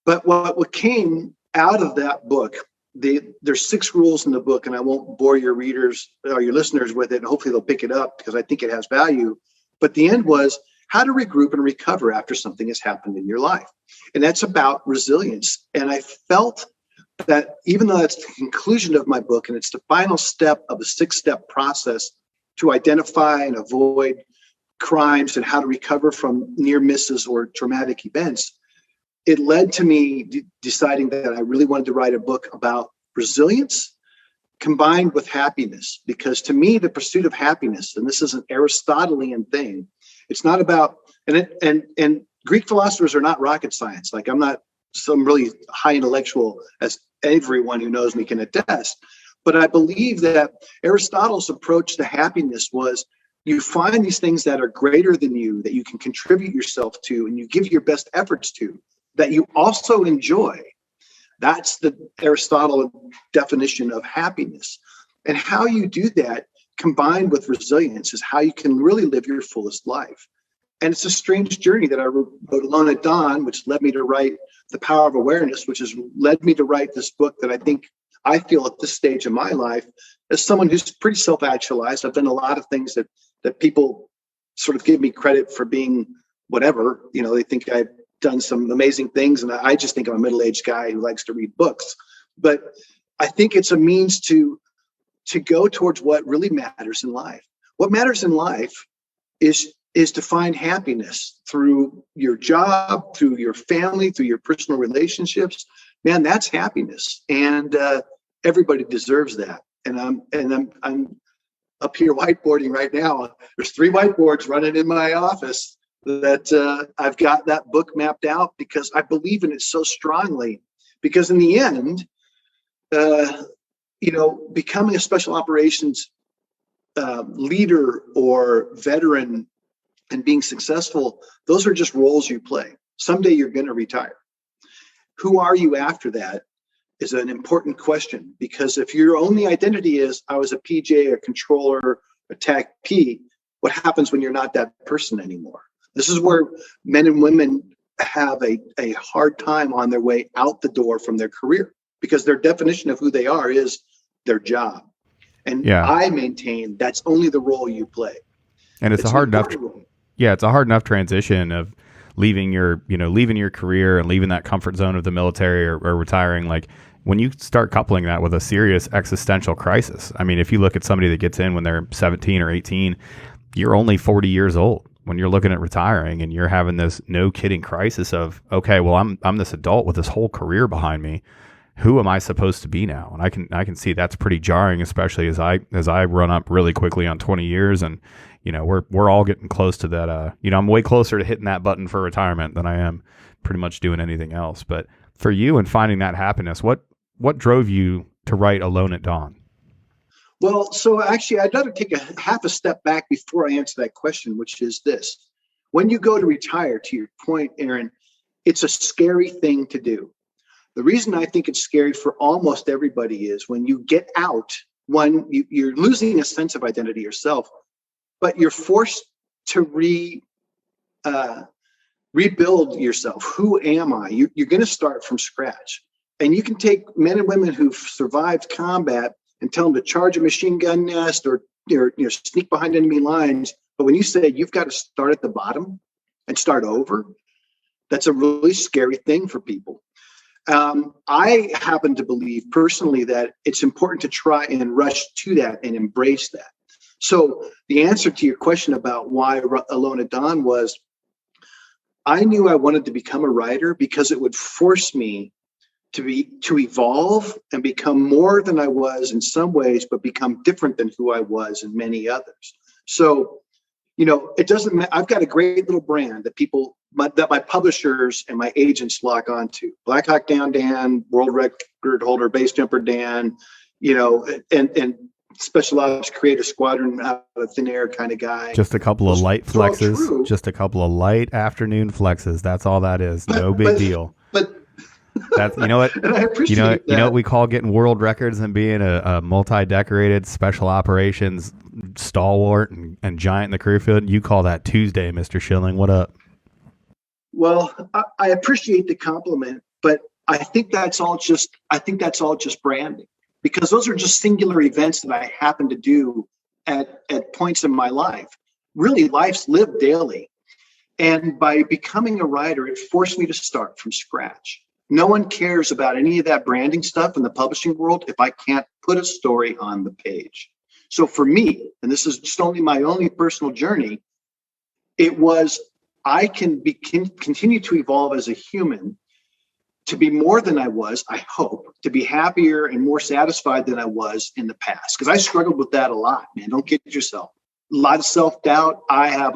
But what came out of that book, there's 6 rules in the book, and I won't bore your readers or your listeners with it, and hopefully they'll pick it up because I think it has value. But the end was how to regroup and recover after something has happened in your life. And that's about resilience. And I felt that even though that's the conclusion of my book, and it's the final step of a 6-step process to identify and avoid crimes and how to recover from near misses or traumatic events, it led to me deciding that I really wanted to write a book about resilience combined with happiness. Because to me, the pursuit of happiness, and this is an Aristotelian thing, it's not about, and Greek philosophers are not rocket science. Like, I'm not some really high intellectual, as everyone who knows me can attest. But I believe that Aristotle's approach to happiness was, you find these things that are greater than you, that you can contribute yourself to, and you give your best efforts to, that you also enjoy. That's the Aristotle definition of happiness. And how you do that combined with resilience is how you can really live your fullest life. And it's a strange journey that I wrote Alone at Dawn, which led me to write The Power of Awareness, which has led me to write this book that I feel at this stage of my life, as someone who's pretty self-actualized. I've done a lot of things that people sort of give me credit for being whatever. They think I've done some amazing things, and I just think I'm a middle-aged guy who likes to read books. But I think it's a means to go towards what really matters in life. What matters in life is to find happiness through your job, through your family, through your personal relationships. Man, that's happiness, and everybody deserves that. And I'm up here whiteboarding right now. There's 3 whiteboards running in my office that I've got that book mapped out because I believe in it so strongly. Because in the end, becoming a special operations leader or veteran and being successful, those are just roles you play. Someday you're going to retire. Who are you after that is an important question, because if your only identity is I was a PJ, a controller, attack P, what happens when you're not that person anymore? This is where men and women have a hard time on their way out the door from their career, because their definition of who they are is their job. And I maintain that's only the role you play. And it's a hard enough, it's a hard enough transition of leaving your career and leaving that comfort zone of the military or retiring. Like, when you start coupling that with a serious existential crisis, I mean, if you look at somebody that gets in when they're 17 or 18, you're only 40 years old when you're looking at retiring, and you're having this no kidding crisis of, okay, well, I'm this adult with this whole career behind me. Who am I supposed to be now? And I can see that's pretty jarring, especially as I run up really quickly on 20 years, and we're all getting close to that. I'm way closer to hitting that button for retirement than I am pretty much doing anything else. But for you and finding that happiness, what drove you to write Alone at Dawn? Well, so actually, I'd rather take a half a step back before I answer that question, which is this. When you go to retire, to your point, Aaron, it's a scary thing to do. The reason I think it's scary for almost everybody is when you get out, you're losing a sense of identity yourself, but you're forced to rebuild yourself. Who am I? You're going to start from scratch. And you can take men and women who've survived combat and tell them to charge a machine gun nest or sneak behind enemy lines. But when you say you've got to start at the bottom and start over, that's a really scary thing for people. I happen to believe personally that it's important to try and rush to that and embrace that. So the answer to your question about why Alone at Dawn was, I knew I wanted to become a writer because it would force me to evolve and become more than I was in some ways, but become different than who I was in many others. So, it doesn't matter. I've got a great little brand that my publishers and my agents lock onto. Blackhawk Down Dan, world record holder, base jumper Dan, and special ops creator squadron out of thin air kind of guy. Just a couple of light flexes. Just a couple of light afternoon flexes. That's all that is. No big deal. But that's, you know what? And I appreciate that. You know what we call getting world records and being a multi-decorated special operations stalwart and giant in the career field? You call that Tuesday, Mr. Schilling. What up? Well, I appreciate the compliment, but I think that's all just branding, because those are just singular events that I happen to do at points in my life. Really, life's lived daily. And by becoming a writer, it forced me to start from scratch. No one cares about any of that branding stuff in the publishing world if I can't put a story on the page. So for me, and this is just only my only personal journey, it was, I can continue to evolve as a human, to be more than I was, I hope, to be happier and more satisfied than I was in the past. Because I struggled with that a lot, man. Don't kid yourself. A lot of self-doubt. I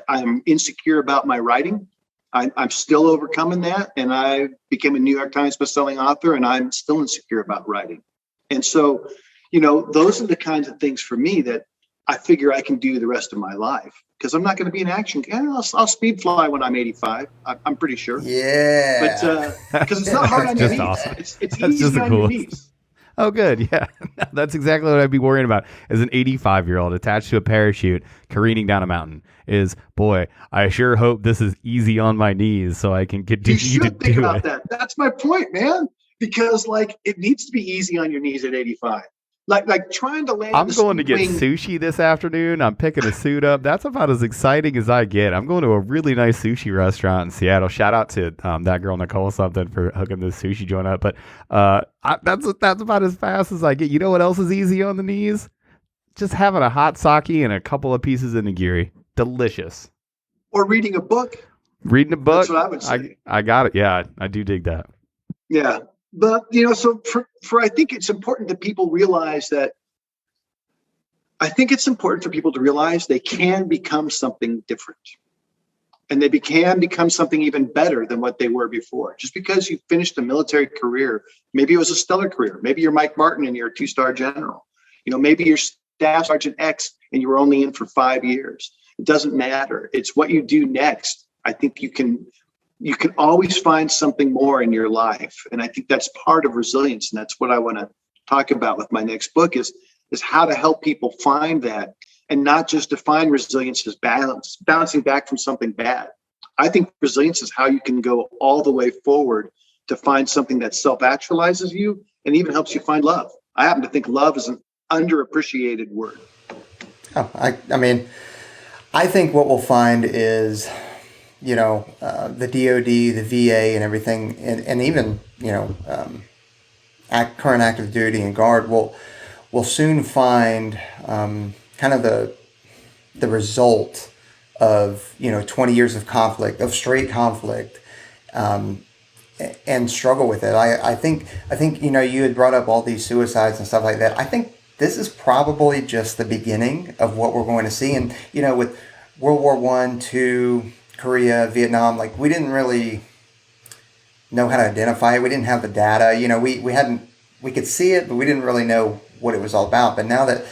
am insecure about my writing. I'm still overcoming that. And I became a New York Times bestselling author, and I'm still insecure about writing. And so, those are the kinds of things for me that I figure I can do the rest of my life, because I'm not going to be an action guy. I'll speed fly when I'm 85. I'm pretty sure. Yeah. But because it's not hard on your knees. Awesome. It's easy on your knees. Oh, good. Yeah. That's exactly what I'd be worrying about as an 85-year-old attached to a parachute careening down a mountain is, boy, I sure hope this is easy on my knees so I can continue to do it. You should think about that. That's my point, man. Because it needs to be easy on your knees at 85. Like trying to land. I'm going to get sushi this afternoon. I'm picking a suit up. That's about as exciting as I get. I'm going to a really nice sushi restaurant in Seattle. Shout out to that girl Nicole something for hooking this sushi joint up. But that's about as fast as I get. You know what else is easy on the knees? Just having a hot sake and a couple of pieces of nigiri. Delicious. Or reading a book. Reading a book. That's what I would say. I got it. Yeah, I do dig that. Yeah. But, so for I think it's important that people realize that they can become something different, and they can become something even better than what they were before. Just because you finished a military career, maybe it was a stellar career. Maybe you're Mike Martin and you're a 2-star general. Maybe you're Staff Sergeant X and you were only in for 5 years. It doesn't matter. It's what you do next. I think you can always find something more in your life. And I think that's part of resilience. And that's what I want to talk about with my next book is how to help people find that and not just define resilience as bouncing back from something bad. I think resilience is how you can go all the way forward to find something that self-actualizes you and even helps you find love. I happen to think love is an underappreciated word. Oh, I mean, I think what we'll find is, the DOD, the VA, and everything, and even current active duty and guard will soon find kind of the result of 20 years of conflict, of straight conflict, and struggle with it. I think you had brought up all these suicides and stuff like that. I think this is probably just the beginning of what we're going to see. And with World War I, II, Korea, Vietnam, like we didn't really know how to identify it. We didn't have the data. We could see it, but we didn't really know what it was all about. But now that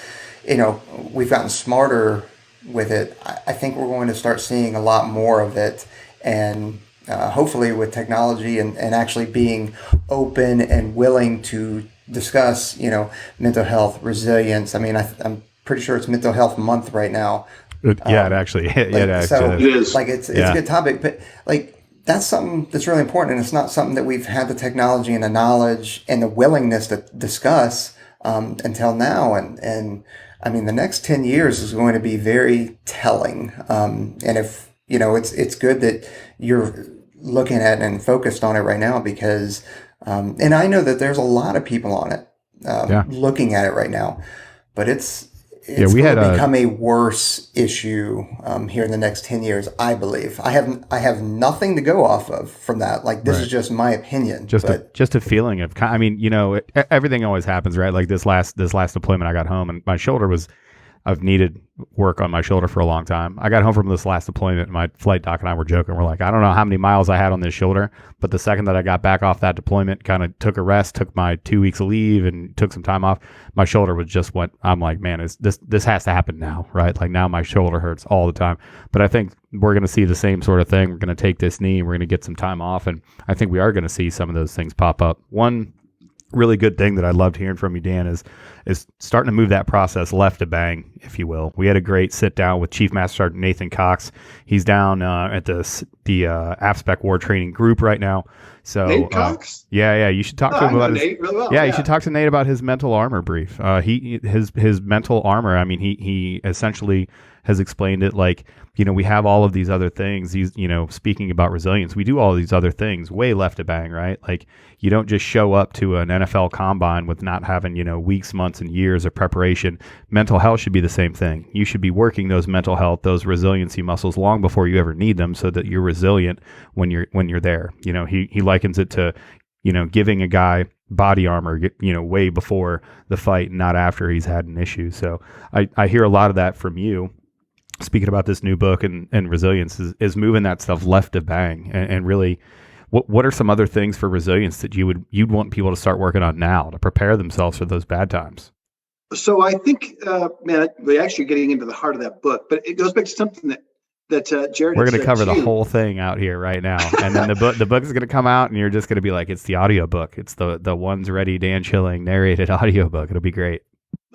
we've gotten smarter with it, I think we're going to start seeing a lot more of it, and hopefully with technology and actually being open and willing to discuss mental health, resilience. I mean, I'm pretty sure it's Mental Health Month right now. It actually so it is. Like it's a good topic, but like that's something that's really important, and it's not something that we've had the technology and the knowledge and the willingness to discuss until now. And I mean, the next 10 years is going to be very telling. And if it's good that you're looking at and focused on it right now, because and I know that there's a lot of people on it looking at it right now, but it's going to become a worse issue here in the next 10 years, I believe. I have nothing to go off of from that. Like, this is just my opinion. Just a feeling of, I mean, everything always happens, right? Like this last deployment, I got home and my shoulder I've needed work on my shoulder for a long time. I got home from this last deployment, and my flight doc and I were joking. We're like, I don't know how many miles I had on this shoulder, but the second that I got back off that deployment, kind of took a rest, took my 2 weeks of leave and took some time off, my shoulder was just went, I'm like, man, this has to happen now, right? Like now my shoulder hurts all the time. But I think we're going to see the same sort of thing. We're going to take this knee, we're going to get some time off. And I think we are going to see some of those things pop up. One really good thing that I loved hearing from you, Dan, is starting to move that process left to bang, if you will. We had a great sit down with Chief Master Sergeant Nathan Cox. He's down at the AFSPECWAR training group right now. So Nate Cox? Yeah, you should talk to him about Nate really well. Yeah, you should talk to Nate about his mental armor brief. His mental armor. I mean, he essentially has explained it like, we have all of these other things. He's, speaking about resilience, we do all these other things way left to bang, right? Like you don't just show up to an NFL combine with not having, weeks, months, and years of preparation. Mental health should be the same thing. You should be working those mental health, those resiliency muscles long before you ever need them, so that you're resilient when you're there. He likens it to, giving a guy body armor, way before the fight, not after he's had an issue. So I hear a lot of that from you. Speaking about this new book and resilience is moving that stuff left to bang, and really, what are some other things for resilience that you'd want people to start working on now to prepare themselves for those bad times? So I think, man, we're actually getting into the heart of that book, but it goes back to something that Jared. We're going to cover the whole thing out here right now, and then the book is going to come out, and you're just going to be like, it's the audiobook. It's the one's ready Dan Schilling narrated audiobook. It'll be great.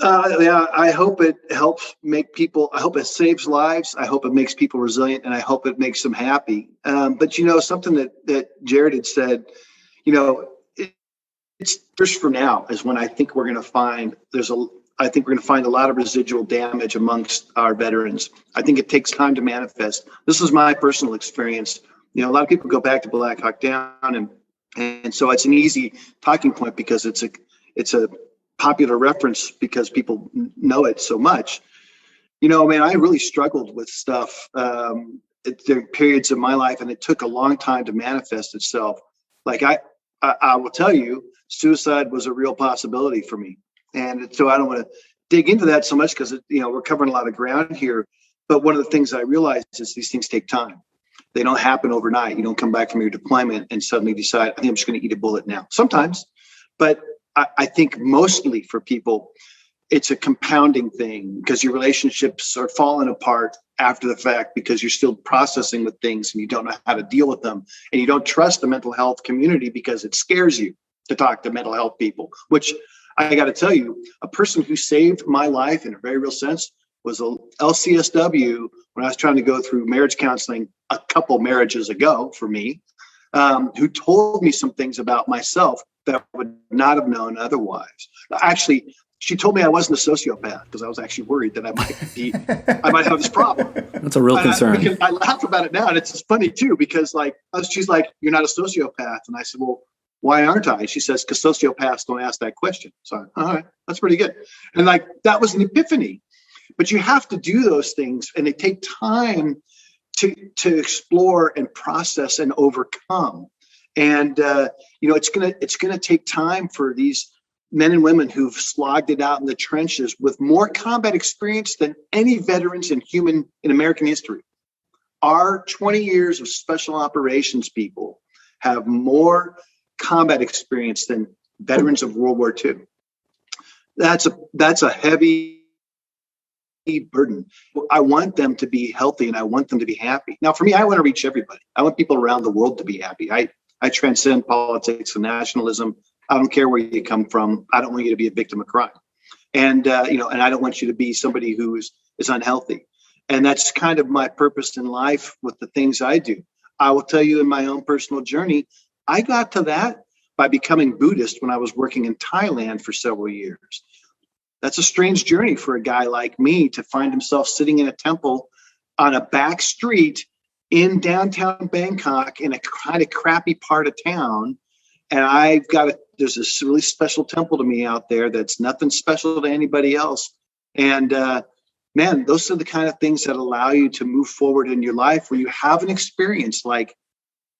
I hope it helps make people, I hope it saves lives. I hope it makes people resilient, and I hope it makes them happy. But something that Jared had said, it's years from now is when I think we're going to find a lot of residual damage amongst our veterans. I think it takes time to manifest. This is my personal experience. A lot of people go back to Blackhawk Down, and so it's an easy talking point because it's a popular reference because people know it so much. I really struggled with stuff there are periods of my life, and it took a long time to manifest itself. Like I will tell you, suicide was a real possibility for me. And so I don't want to dig into that so much because, we're covering a lot of ground here. But one of the things I realized is these things take time. They don't happen overnight. You don't come back from your deployment and suddenly decide, I think I'm just going to eat a bullet now. Sometimes, but I think mostly for people, it's a compounding thing because your relationships are falling apart after the fact because you're still processing with things and you don't know how to deal with them. And you don't trust the mental health community because it scares you to talk to mental health people, which I got to tell you, a person who saved my life in a very real sense was a LCSW when I was trying to go through marriage counseling a couple marriages ago for me, who told me some things about myself that I would not have known otherwise. Actually, she told me I wasn't a sociopath because I was actually worried that I might have this problem. That's a real concern. I laugh about it now, and it's funny too because she's like, "You're not a sociopath," and I said, "Well, why aren't I?" She says, "Because sociopaths don't ask that question." So, all right, that's pretty good. And that was an epiphany. But you have to do those things, and they take time to explore and process and overcome. And it's gonna take time for these men and women who've slogged it out in the trenches with more combat experience than any veterans in American history. Our 20 years of special operations people have more combat experience than veterans of World War II. That's a heavy burden. I want them to be healthy and I want them to be happy. Now, for me, I want to reach everybody. I want people around the world to be happy. I transcend politics and nationalism. I don't care where you come from. I don't want you to be a victim of crime. And, and I don't want you to be somebody who is unhealthy. And that's kind of my purpose in life with the things I do. I will tell you in my own personal journey, I got to that by becoming Buddhist when I was working in Thailand for several years. That's a strange journey for a guy like me to find himself sitting in a temple on a back street in downtown Bangkok in a kind of crappy part of town. And there's this really special temple to me out there that's nothing special to anybody else. And man, those are the kind of things that allow you to move forward in your life where you have an experience like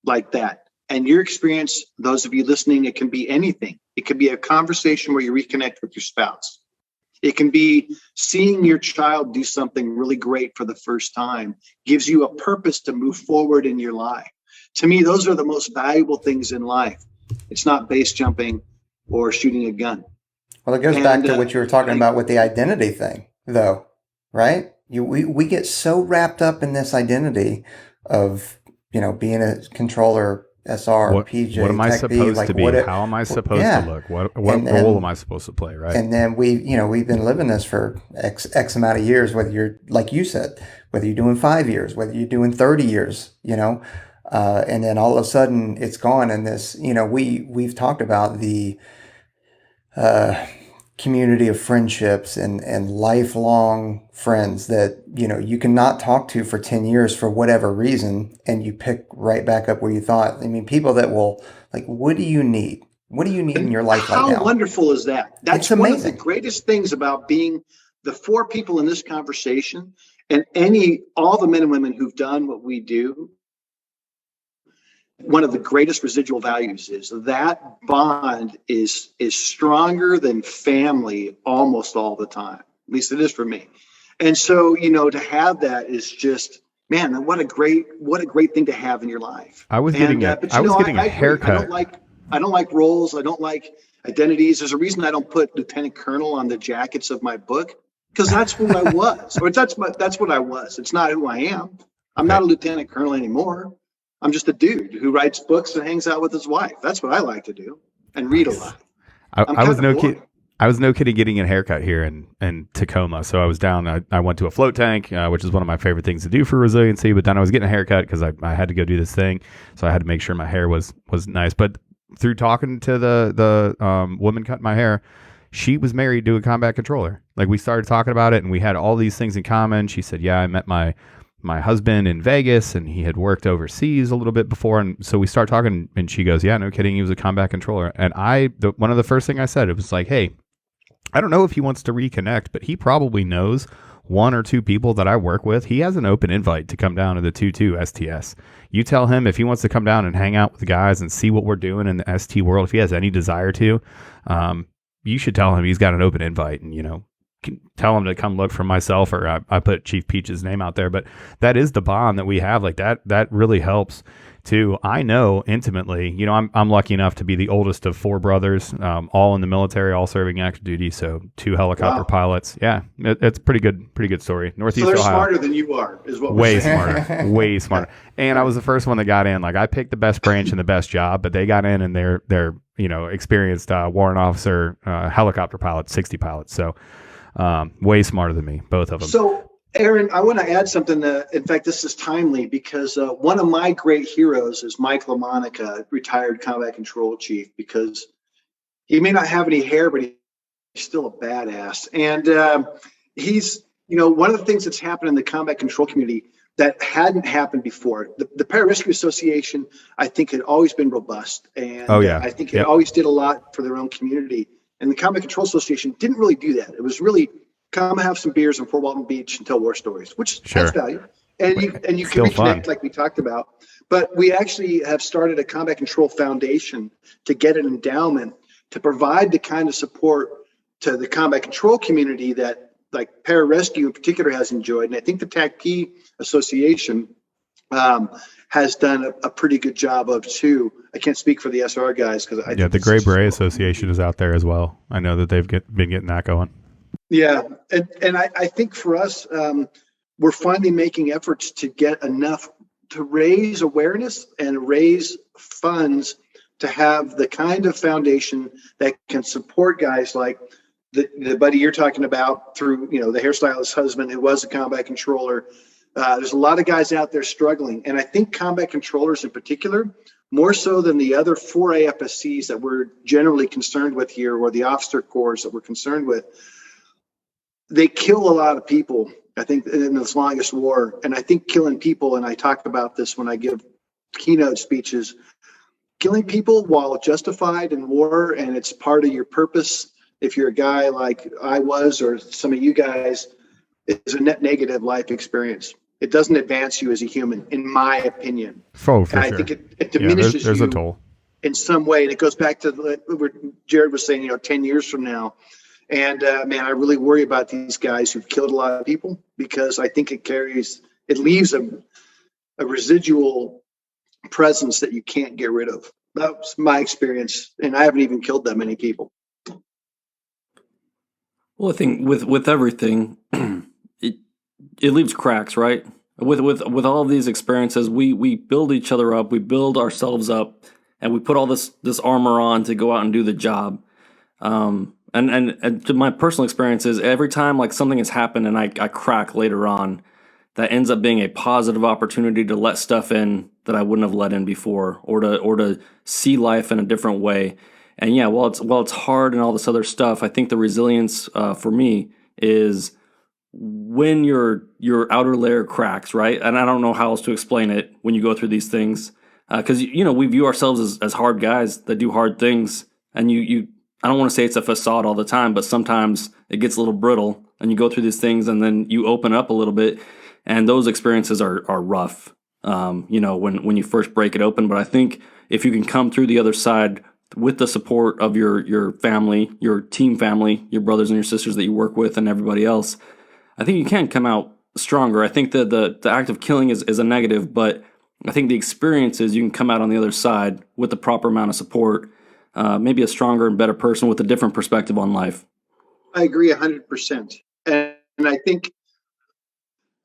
that. And your experience, those of you listening, it can be anything. It can be a conversation where you reconnect with your spouse. It can be seeing your child do something really great for the first time, gives you a purpose to move forward in your life. To me, those are the most valuable things in life. It's not base jumping or shooting a gun. Well, it goes back to what you were talking about with the identity thing, though, right? We get so wrapped up in this identity of, being a controller, SR, PJ. What am I supposed to be? How am I supposed to look? What role am I supposed to play? Right. And then we've been living this for X amount of years, whether you're, like you said, whether you're doing 5 years, whether you're doing 30 years, and then all of a sudden it's gone. And this, we've talked about the community of friendships and lifelong friends that, you cannot talk to for 10 years for whatever reason. And you pick right back up where you thought. I mean, people that will what do you need? What do you need in your life right now? How wonderful is that? That's one of the greatest things about being the four people in this conversation and all the men and women who've done what we do. One of the greatest residual values is that bond is stronger than family almost all the time. At least it is for me. And so, to have that is just, man, what a great thing to have in your life. I was getting a haircut. I don't like roles. I don't like identities. There's a reason I don't put Lieutenant Colonel on the jackets of my book, because that's who I was, or that's what I was. It's not who I am. I'm not a Lieutenant Colonel anymore. I'm just a dude who writes books and hangs out with his wife. That's what I like to do, and read a lot. I was no kidding getting a haircut here in Tacoma. So I was down. I went to a float tank, which is one of my favorite things to do for resiliency. But then I was getting a haircut because I had to go do this thing, so I had to make sure my hair was nice. But through talking to the woman cutting my hair, she was married to a combat controller. Like, we started talking about it, and we had all these things in common. She said, "Yeah, I met my husband in Vegas, and he had worked overseas a little bit before." And so we start talking, and she goes, "Yeah, no kidding. He was a combat controller." And one of the first things I said, it was like, "Hey, I don't know if he wants to reconnect, but he probably knows one or two people that I work with. He has an open invite to come down to the 2-2 STS. You tell him if he wants to come down and hang out with the guys and see what we're doing in the ST world, if he has any desire to, you should tell him he's got an open invite, and, tell him to come look for myself," or I put Chief Peach's name out there. But that is the bond that we have. Like, that really helps too. I know intimately, I'm lucky enough to be the oldest of 4 brothers, all in the military, all serving active duty. So 2 helicopter pilots. Yeah, it's pretty good story. Northeast Ohio. So they're Ohio. smarter than you are, is what way we're saying. smarter, way smarter. And I was the first one that got in. Like, I picked the best branch and the best job, but they got in, and they're experienced warrant officer, helicopter pilots, 60 pilots. So Way smarter than me, both of them. So, Aaron, I want to add something. In fact, this is timely because one of my great heroes is Mike LaMonica, retired combat control chief, because he may not have any hair, but he's still a badass. And he's, one of the things that's happened in the combat control community that hadn't happened before. The Pararescue Association, I think, had always been robust. And I think it always did a lot for their own community. And the Combat Control Association didn't really do that. It was really come have some beers in Fort Walton Beach and tell war stories, which has value. And you can reconnect fun, like we talked about. But we actually have started a Combat Control Foundation to get an endowment to provide the kind of support to the combat control community that like Pararescue in particular has enjoyed. And I think the TACP Association has done a pretty good job of too. I can't speak for the SR guys because the Gray Beret Association is out there as well. I know that they've been getting that going. Yeah, and I think for us, we're finally making efforts to get enough to raise awareness and raise funds to have the kind of foundation that can support guys like the buddy you're talking about through, the hairstylist husband who was a combat controller. There's a lot of guys out there struggling. And I think combat controllers in particular, more so than the other 4 AFSCs that we're generally concerned with here, or the officer corps that we're concerned with, they kill a lot of people, I think, in this longest war. And I think killing people, and I talk about this when I give keynote speeches, killing people while justified in war and it's part of your purpose, if you're a guy like I was or some of you guys, is a net negative life experience. It doesn't advance you as a human, in my opinion. For sure. I think it diminishes there's you a toll in some way. And it goes back to what Jared was saying, 10 years from now. And man, I really worry about these guys who've killed a lot of people, because I think it leaves a residual presence that you can't get rid of. That was my experience. And I haven't even killed that many people. Well, I think with everything, it leaves cracks, right? With all of these experiences, we build each other up, we build ourselves up, and we put all this armor on to go out and do the job. And to my personal experiences, every time like something has happened and I crack later on, that ends up being a positive opportunity to let stuff in that I wouldn't have let in before, or to see life in a different way. And yeah, while it's hard and all this other stuff, I think the resilience for me is when your outer layer cracks, right? And I don't know how else to explain it when you go through these things, because we view ourselves as hard guys that do hard things, and you I don't want to say it's a facade all the time, but sometimes it gets a little brittle, and you go through these things, and then you open up a little bit, and those experiences are rough, when you first break it open. But I think if you can come through the other side with the support of your family, your team family, your brothers and your sisters that you work with, and everybody else, I think you can come out stronger. I think that the act of killing is a negative, but I think the experience is you can come out on the other side with the proper amount of support, maybe a stronger and better person with a different perspective on life. I agree 100%. And I think,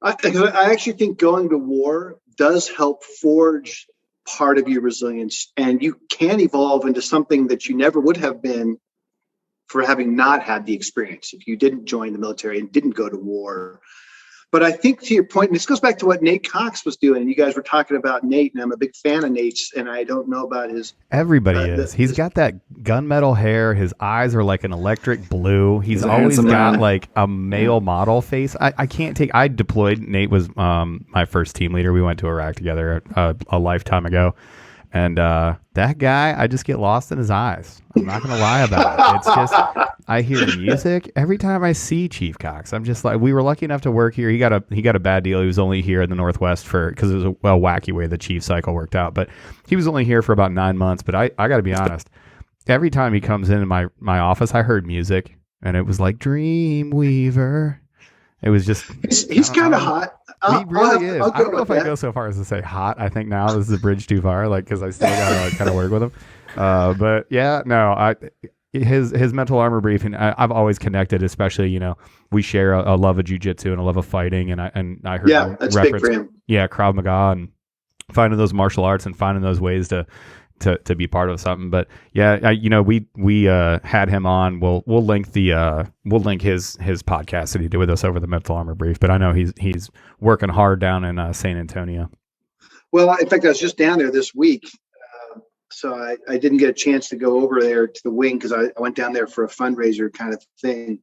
I actually think going to war does help forge part of your resilience, and you can evolve into something that you never would have been for having not had the experience, if you didn't join the military and didn't go to war. But I think to your point, and this goes back to what Nate Cox was doing. You guys were talking about Nate, and I'm a big fan of Nate's, and I don't know about his. Everybody is. He's got that gunmetal hair. His eyes are like an electric blue. He's always got like a male model face. I can't take. I deployed. Nate was my first team leader. We went to Iraq together a lifetime ago. And that guy, I just get lost in his eyes. I'm not going to lie about it. It's just, I hear music every time I see Chief Cox. I'm just like, we were lucky enough to work here. He got a bad deal. He was only here in the Northwest because it was a wacky way the Chief cycle worked out. But he was only here for about 9 months. But I got to be honest, every time he comes in my office, I heard music, and it was like Dreamweaver. It was just. He's kind of hot. He really is. I don't know if I go so far as to say hot. I think now this is a bridge too far, because I still got to kind of work with him. But yeah, no, his mental armor briefing, I've always connected, especially, we share a love of jiu-jitsu and a love of fighting. And I heard that's big for him. Yeah, Krav Maga, and finding those martial arts and finding those ways to to be part of something. But yeah, we had him on. We'll link his podcast that he did with us over the Mental Armor Brief. But I know he's working hard down in San Antonio. Well, in fact, I was just down there this week, so I didn't get a chance to go over there to the wing because I went down there for a fundraiser kind of thing.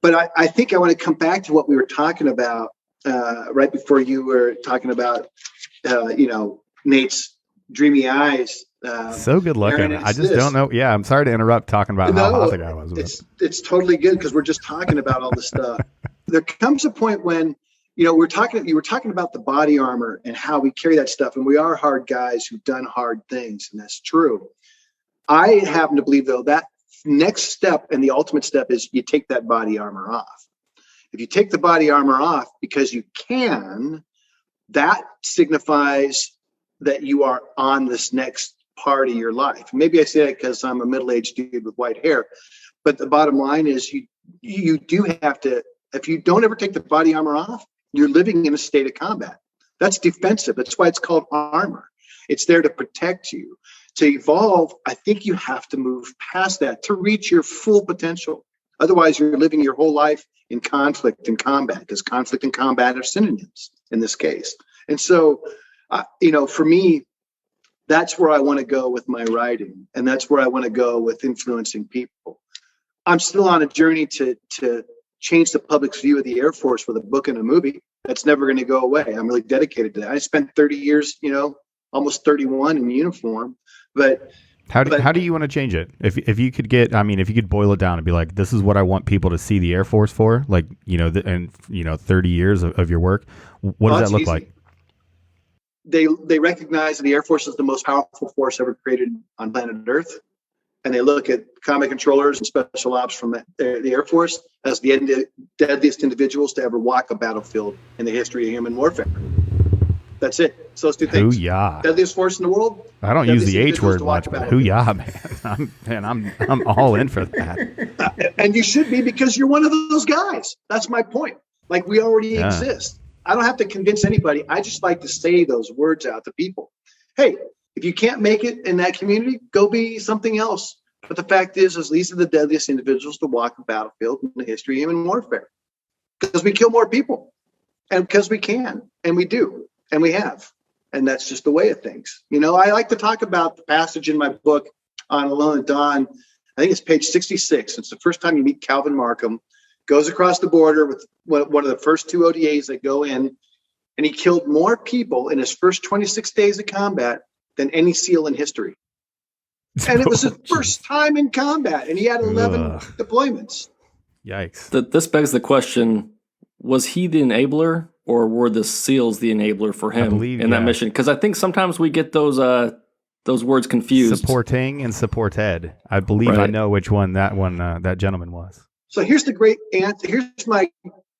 But I think I want to come back to what we were talking about right before you were talking about, Nate's dreamy eyes. So good looking. I just don't know. Yeah, I'm sorry to interrupt talking about how hot the guy was. It's totally good because we're just talking about all this stuff. There comes a point when, you were talking about the body armor and how we carry that stuff. And we are hard guys who've done hard things. And that's true. I happen to believe, though, that next step and the ultimate step is you take that body armor off. If you take the body armor off because you can, that signifies that you are on this next part of your life. Maybe I say that because I'm a middle-aged dude with white hair, but the bottom line is you do have to, if you don't ever take the body armor off, you're living in a state of combat. That's defensive. That's why it's called armor. It's there to protect you. To evolve, I think you have to move past that to reach your full potential. Otherwise, you're living your whole life in conflict and combat, because conflict and combat are synonyms in this case. And so, for me, that's where I want to go with my writing, and that's where I want to go with influencing people. I'm still on a journey to change the public's view of the Air Force with a book and a movie. That's never going to go away. I'm really dedicated to that. I spent 30 years, almost 31 in uniform. But how do you want to change it? If you could if you could boil it down and be like, this is what I want people to see the Air Force for, 30 years of your work. What does that look like? They recognize that the Air Force is the most powerful force ever created on planet Earth. And they look at combat controllers and special ops from the Air Force as the deadliest individuals to ever walk a battlefield in the history of human warfare. That's it. It's those two things. Hooyah. Deadliest force in the world. I don't use the H word much, but hooyah, man. I'm all in for that. And you should be, because you're one of those guys. That's my point. Like, we already exist. I don't have to convince anybody. I just like to say those words out to people. Hey, if you can't make it in that community, go be something else. But the fact is these are the deadliest individuals to walk a battlefield in the history of human warfare. Because we kill more people. And because we can. And we do. And we have. And that's just the way of things. I like to talk about the passage in my book on Alone at Dawn. I think it's page 66. It's the first time you meet Calvin Markham. Goes across the border with one of the first two ODAs that go in. And he killed more people in his first 26 days of combat than any SEAL in history. And it was his first time in combat, and he had 11 deployments. Yikes. This begs the question, was he the enabler, or were the SEALs the enabler for him in that mission? Because I think sometimes we get those words confused. Supporting and supported. I believe I know which one that gentleman was. So here's the great answer.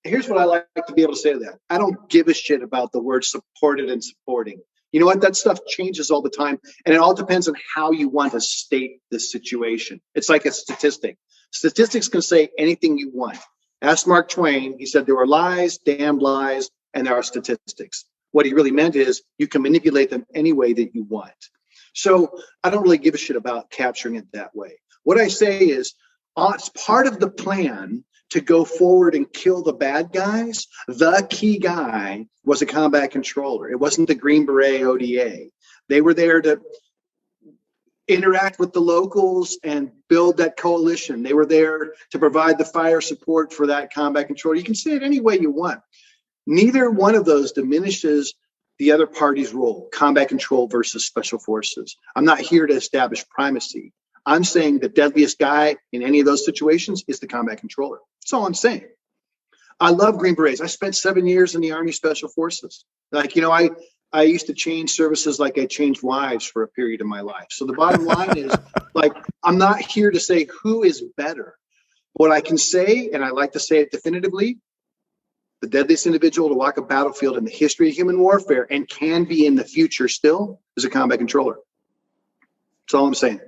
Here's what I like to be able to say to that. I don't give a shit about the word supported and supporting. You know what? That stuff changes all the time. And it all depends on how you want to state the situation. It's like a statistic. Statistics can say anything you want. Ask Mark Twain. He said there are lies, damned lies, and there are statistics. What he really meant is you can manipulate them any way that you want. So I don't really give a shit about capturing it that way. What I say is, it's part of the plan to go forward and kill the bad guys. The key guy was a combat controller. It wasn't the Green Beret ODA. They were there to interact with the locals and build that coalition. They were there to provide the fire support for that combat controller. You can say it any way you want. Neither one of those diminishes the other party's role, combat control versus special forces. I'm not here to establish primacy. I'm saying the deadliest guy in any of those situations is the combat controller. That's all I'm saying. I love Green Berets. I spent 7 years in the Army Special Forces. I used to change services like I changed wives for a period of my life. So the bottom line is, I'm not here to say who is better. What I can say, and I like to say it definitively, the deadliest individual to walk a battlefield in the history of human warfare and can be in the future still is a combat controller. That's all I'm saying.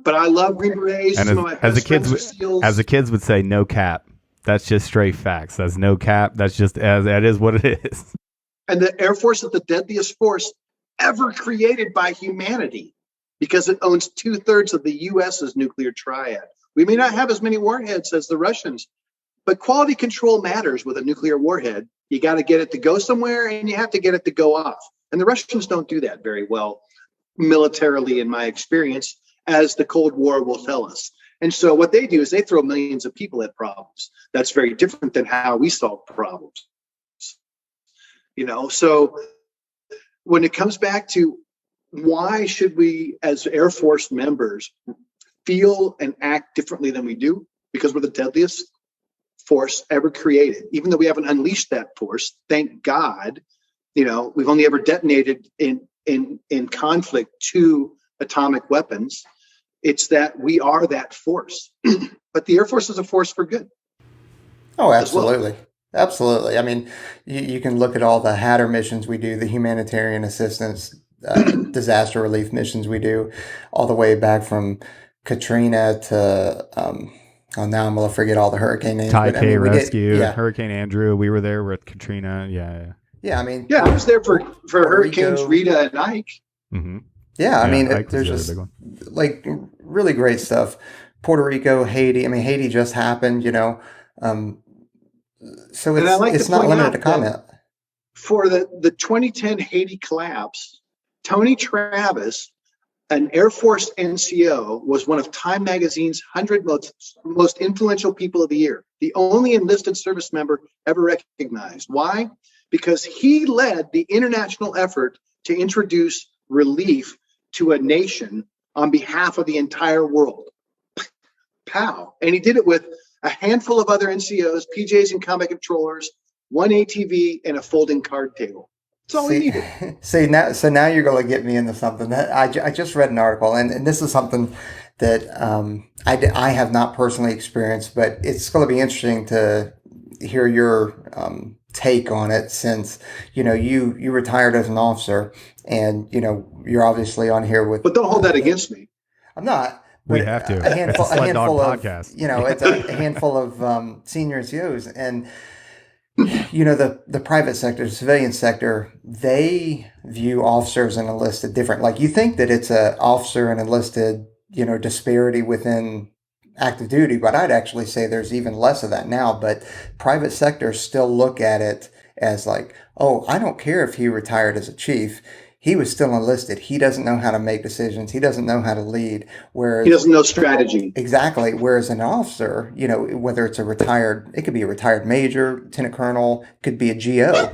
But I love Green Berets. And as the kids would say, no cap. That's just straight facts. That's no cap. That's just that is what it is. And the Air Force is the deadliest force ever created by humanity because it owns 2/3 of the US's nuclear triad. We may not have as many warheads as the Russians, but quality control matters with a nuclear warhead. You got to get it to go somewhere and you have to get it to go off. And the Russians don't do that very well militarily, in my experience, as the Cold War will tell us. And so what they do is they throw millions of people at problems. That's very different than how we solve problems. So when it comes back to why should we as Air Force members feel and act differently than we do? Because we're the deadliest force ever created. Even though we haven't unleashed that force, thank God, we've only ever detonated in conflict 2 atomic weapons. It's that we are that force. But the Air Force is a force for good. Oh, absolutely. Well. Absolutely. I mean, you can look at all the Hatter missions we do, the humanitarian assistance, disaster relief missions we do, all the way back from Katrina to, now I'm going to forget all the hurricane names. Taipei rescue, Hurricane Andrew. We were there with Katrina. Yeah, I mean. Yeah, I was there for Hurricanes Rita and Ike. Mm-hmm. Yeah, I mean, there's just like really great stuff. Puerto Rico, Haiti. I mean, Haiti just happened, so it's not limited to comment. For the 2010 Haiti collapse, Tony Travis, an Air Force NCO, was one of Time Magazine's 100 most influential people of the year, the only enlisted service member ever recognized. Why? Because he led the international effort to introduce relief to a nation on behalf of the entire world. Pow. And he did it with a handful of other NCOs, PJs and combat controllers, 1 ATV, and a folding card table. That's all he needed. Now you're going to get me into something that I just read an article, and this is something that I have not personally experienced, but it's going to be interesting to hear your take on it, since you retired as an officer, and you're obviously on here with. But don't hold that against me. I'm not. We have to. A handful of podcast. It's a handful of senior NCOs, and the private sector, the civilian sector, they view officers and enlisted different. Like, you think that it's a officer and enlisted, disparity within active duty, but I'd actually say there's even less of that now. But private sectors still look at it as like, oh, I don't care if he retired as a chief. He was still enlisted. He doesn't know how to make decisions. He doesn't know how to lead. Whereas he doesn't know strategy. Exactly. Whereas an officer, whether it's it could be a retired major, lieutenant colonel, could be a GO.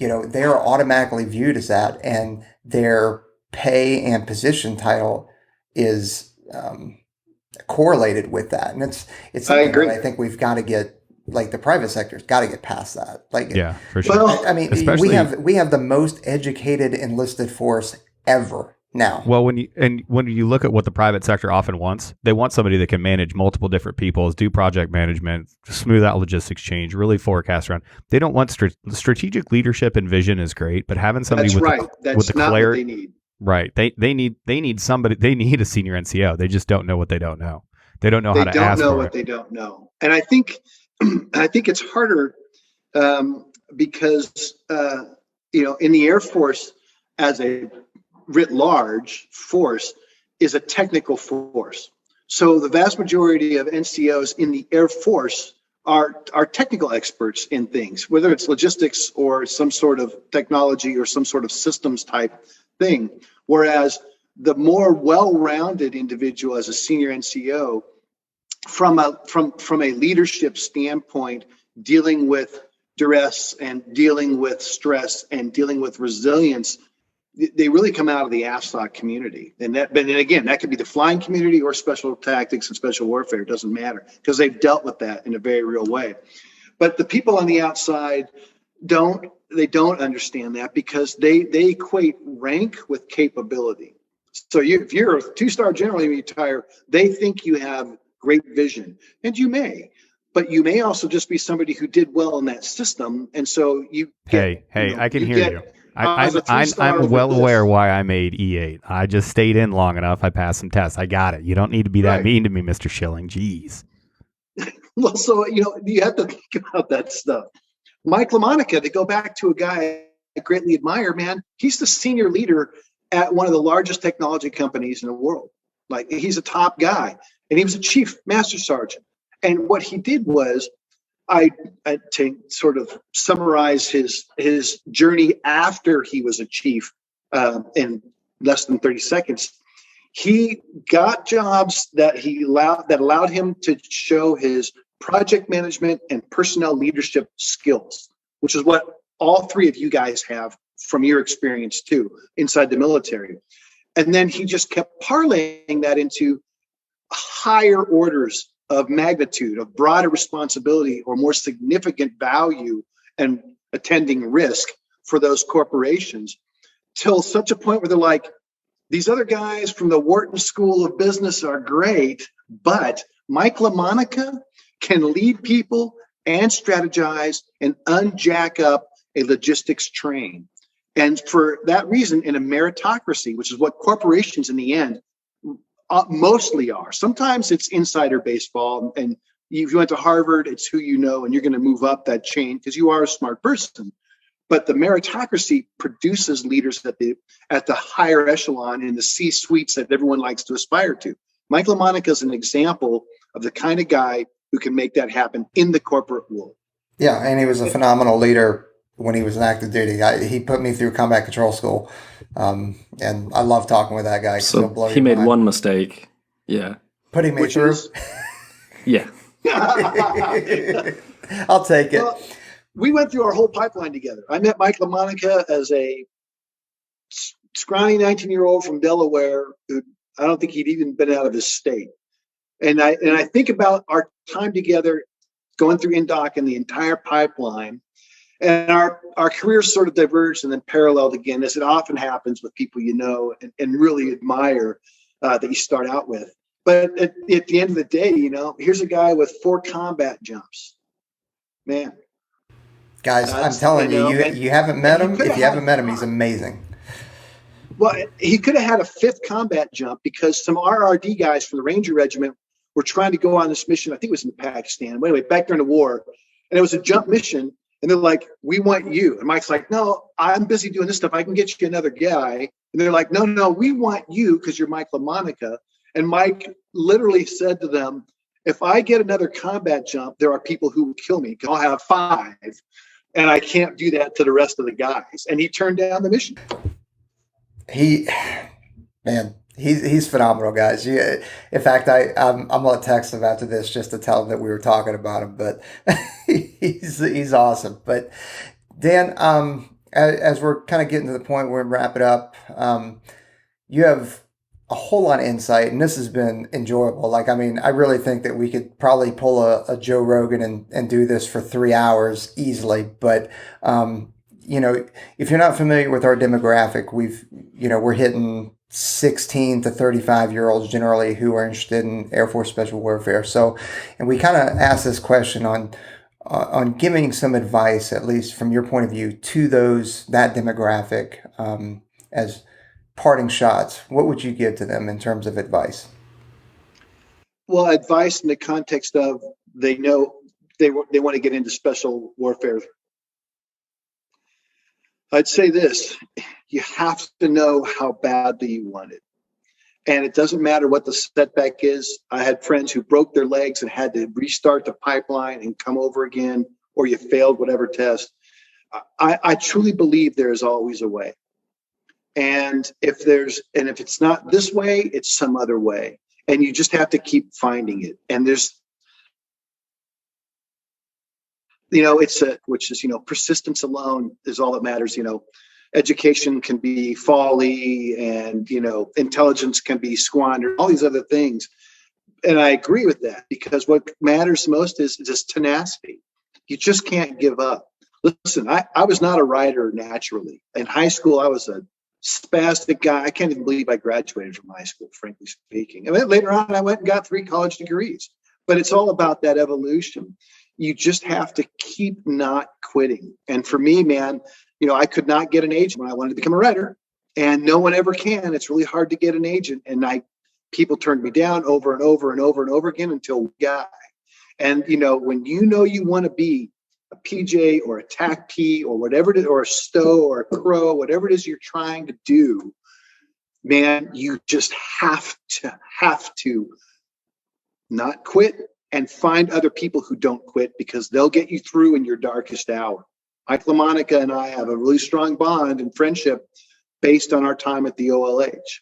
They are automatically viewed as that, and their pay and position title is correlated with that. And it's something I agree. that I think we've got to get. Like, the private sector's got to get past that. Like, yeah, for sure. Well, I mean, we have the most educated enlisted force ever now. Well, when you look at what the private sector often wants, they want somebody that can manage multiple different peoples, do project management, smooth out logistics change, really forecast around. They don't want strategic leadership and vision is great, but having somebody with the clarity, they need. Right. They need somebody. They need a senior NCO. They just don't know what they don't know. They don't know how to ask for it. They don't know what they don't know, and I think it's harder because in the Air Force, as a writ large force, is a technical force. So the vast majority of NCOs in the Air Force are technical experts in things, whether it's logistics or some sort of technology or some sort of systems type thing. Whereas the more well-rounded individual as a senior NCO, from a leadership standpoint, dealing with duress and dealing with stress and dealing with resilience, they really come out of the AFSOC community. And again, that could be the flying community or special tactics and special warfare. It doesn't matter, because they've dealt with that in a very real way. But the people on the outside don't understand that, because they equate rank with capability. So if you're a 2-star general and you retire, they think you have great vision, and you may, but you may also just be somebody who did well in that system, and so you get, I can hear you. I'm well aware why I made E8. I just stayed in long enough. I passed some tests. I got it. You don't need to be that mean to me, Mr. Schilling. Jeez. Well, so you have to think about that stuff. Mike LaMonica, to go back to a guy greatly admire, man, he's the senior leader at one of the largest technology companies in the world. Like, he's a top guy, and he was a chief master sergeant. And what he did was, to sort of summarize his journey after he was a chief in less than 30 seconds, he got jobs that allowed him to show his project management and personnel leadership skills, which is what all three of you guys have from your experience too inside the military. And then he just kept parlaying that into higher orders of magnitude, of broader responsibility or more significant value and attending risk for those corporations, till such a point where they're like, these other guys from the Wharton School of Business are great, but Mike LaMonica can lead people and strategize and unjack up a logistics train. And for that reason, in a meritocracy, which is what corporations in the end mostly are. Sometimes it's insider baseball, and if you went to Harvard, it's who you know, and you're going to move up that chain because you are a smart person. But the meritocracy produces leaders at the higher echelon in the C-suites that everyone likes to aspire to. Mike LaMonica is an example of the kind of guy who can make that happen in the corporate world. Yeah, and he was a phenomenal leader when he was in active duty. He put me through combat control school, and I love talking with that guy. So he made one mistake. Yeah. Putting me through? Yeah. I'll take it. Well, we went through our whole pipeline together. I met Mike LaMonica as a scrawny 19-year-old from Delaware who I don't think he'd even been out of his state. And I think about our time together going through INDOC and the entire pipeline, and our careers sort of diverged and then paralleled again, as it often happens with people you know and really admire that you start out with. But at the end of the day, here's a guy with 4 combat jumps. Man. Guys, I'm telling you haven't met him. If you haven't met him, he's amazing. Well, he could have had a 5th combat jump because some RRD guys from the Ranger Regiment were trying to go on this mission. I think it was in Pakistan. But anyway, back during the war. And it was a jump mission. And they're like, we want you. And Mike's like, no, I'm busy doing this stuff. I can get you another guy. And they're like, no, we want you because you're Mike LaMonica. And Mike literally said to them, if I get another combat jump, there are people who will kill me. I'll have 5. And I can't do that to the rest of the guys. And he turned down the mission. He's phenomenal, guys. In fact, I'm gonna text him after this just to tell him that we were talking about him. But he's awesome. But Dan, as we're kind of getting to the point where we wrap it up, you have a whole lot of insight, and this has been enjoyable. I really think that we could probably pull a Joe Rogan and do this for 3 hours easily. But if you're not familiar with our demographic, we're hitting 16 to 35-year-olds generally who are interested in Air Force Special Warfare. So, and we kind of asked this question on giving some advice, at least from your point of view, to that demographic as parting shots. What would you give to them in terms of advice? Well, advice in the context of they know they want to get into special warfare. I'd say this: you have to know how badly you want it. And it doesn't matter what the setback is. I had friends who broke their legs and had to restart the pipeline and come over again, or you failed whatever test. I truly believe there is always a way. And if it's not this way, it's some other way. And you just have to keep finding it. And there's, persistence alone is all that matters. Education can be folly, and, intelligence can be squandered, all these other things. And I agree with that, because what matters most is just tenacity. You just can't give up. Listen, I was not a writer naturally. In high school, I was a spastic guy. I can't even believe I graduated from high school, frankly speaking. And then later on, I went and got 3 college degrees. But it's all about that evolution. You just have to keep not quitting. And for me, man, I could not get an agent when I wanted to become a writer, and no one ever can. It's really hard to get an agent. And people turned me down over and over and over and over again until we got. And, when you want to be a PJ or a TAC-P or whatever it is, or a stow or a crow, whatever it is you're trying to do, man, you just have to not quit and find other people who don't quit, because they'll get you through in your darkest hour. Mike LaMonica and I have a really strong bond and friendship based on our time at the OLH.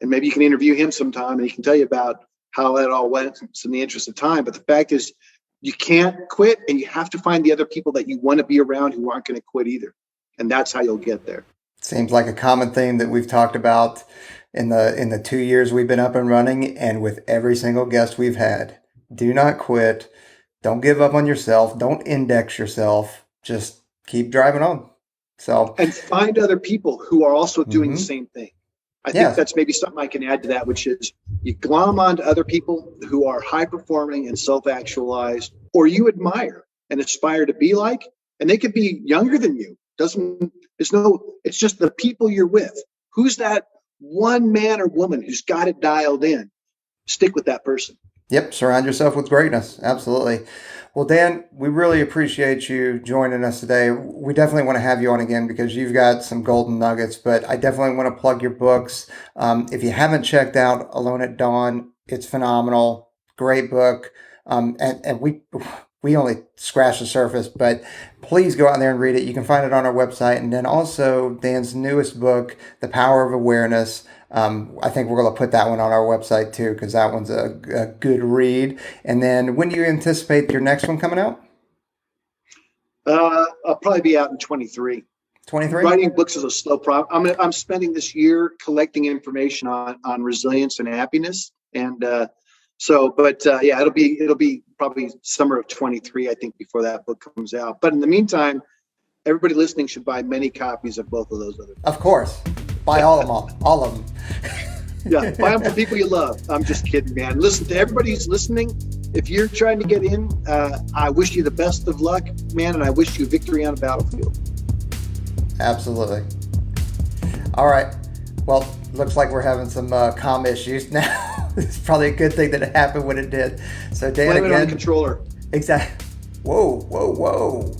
And maybe you can interview him sometime and he can tell you about how that all went in the interest of time. But the fact is, you can't quit, and you have to find the other people that you want to be around who aren't going to quit either. And that's how you'll get there. Seems like a common theme that we've talked about in the 2 years we've been up and running, and with every single guest we've had. Do not quit. Don't give up on yourself. Don't index yourself. Just keep driving on. And find other people who are also doing the same thing. I think that's maybe something I can add to that, which is you glom onto other people who are high performing and self-actualized, or you admire and aspire to be like, and they could be younger than you. It's just the people you're with. Who's that one man or woman who's got it dialed in? Stick with that person. Yep. Surround yourself with greatness. Absolutely. Well, Dan, we really appreciate you joining us today. We definitely want to have you on again because you've got some golden nuggets, but I definitely want to plug your books. If you haven't checked out Alone at Dawn, it's phenomenal. Great book. And we only scratched the surface, but please go out there and read it. You can find it on our website. And then also Dan's newest book, The Power of Awareness. I think we're going to put that one on our website too, because that one's a good read. And then when do you anticipate your next one coming out? I'll probably be out in 23. 23? Writing books is a slow process. I'm spending this year collecting information on resilience and happiness. And it'll be probably summer of 23, I think, before that book comes out. But in the meantime, everybody listening should buy many copies of both of those other books. Of course. Buy all of them. All of them. Yeah, buy them for people you love. I'm just kidding, man. Listen, to everybody who's listening, if you're trying to get in, I wish you the best of luck, man, and I wish you victory on the battlefield. Absolutely. All right. Well, looks like we're having some comm issues now. It's probably a good thing that it happened when it did. So, Dan, blame again. it on the controller. Exactly. Whoa.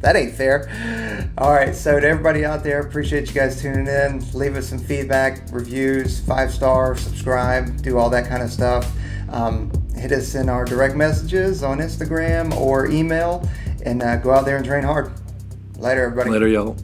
That ain't fair. All right. So to everybody out there, appreciate you guys tuning in. Leave us some feedback, reviews, 5-star, subscribe, do all that kind of stuff. Hit us in our direct messages on Instagram or email, and go out there and train hard. Later, everybody. Later, y'all.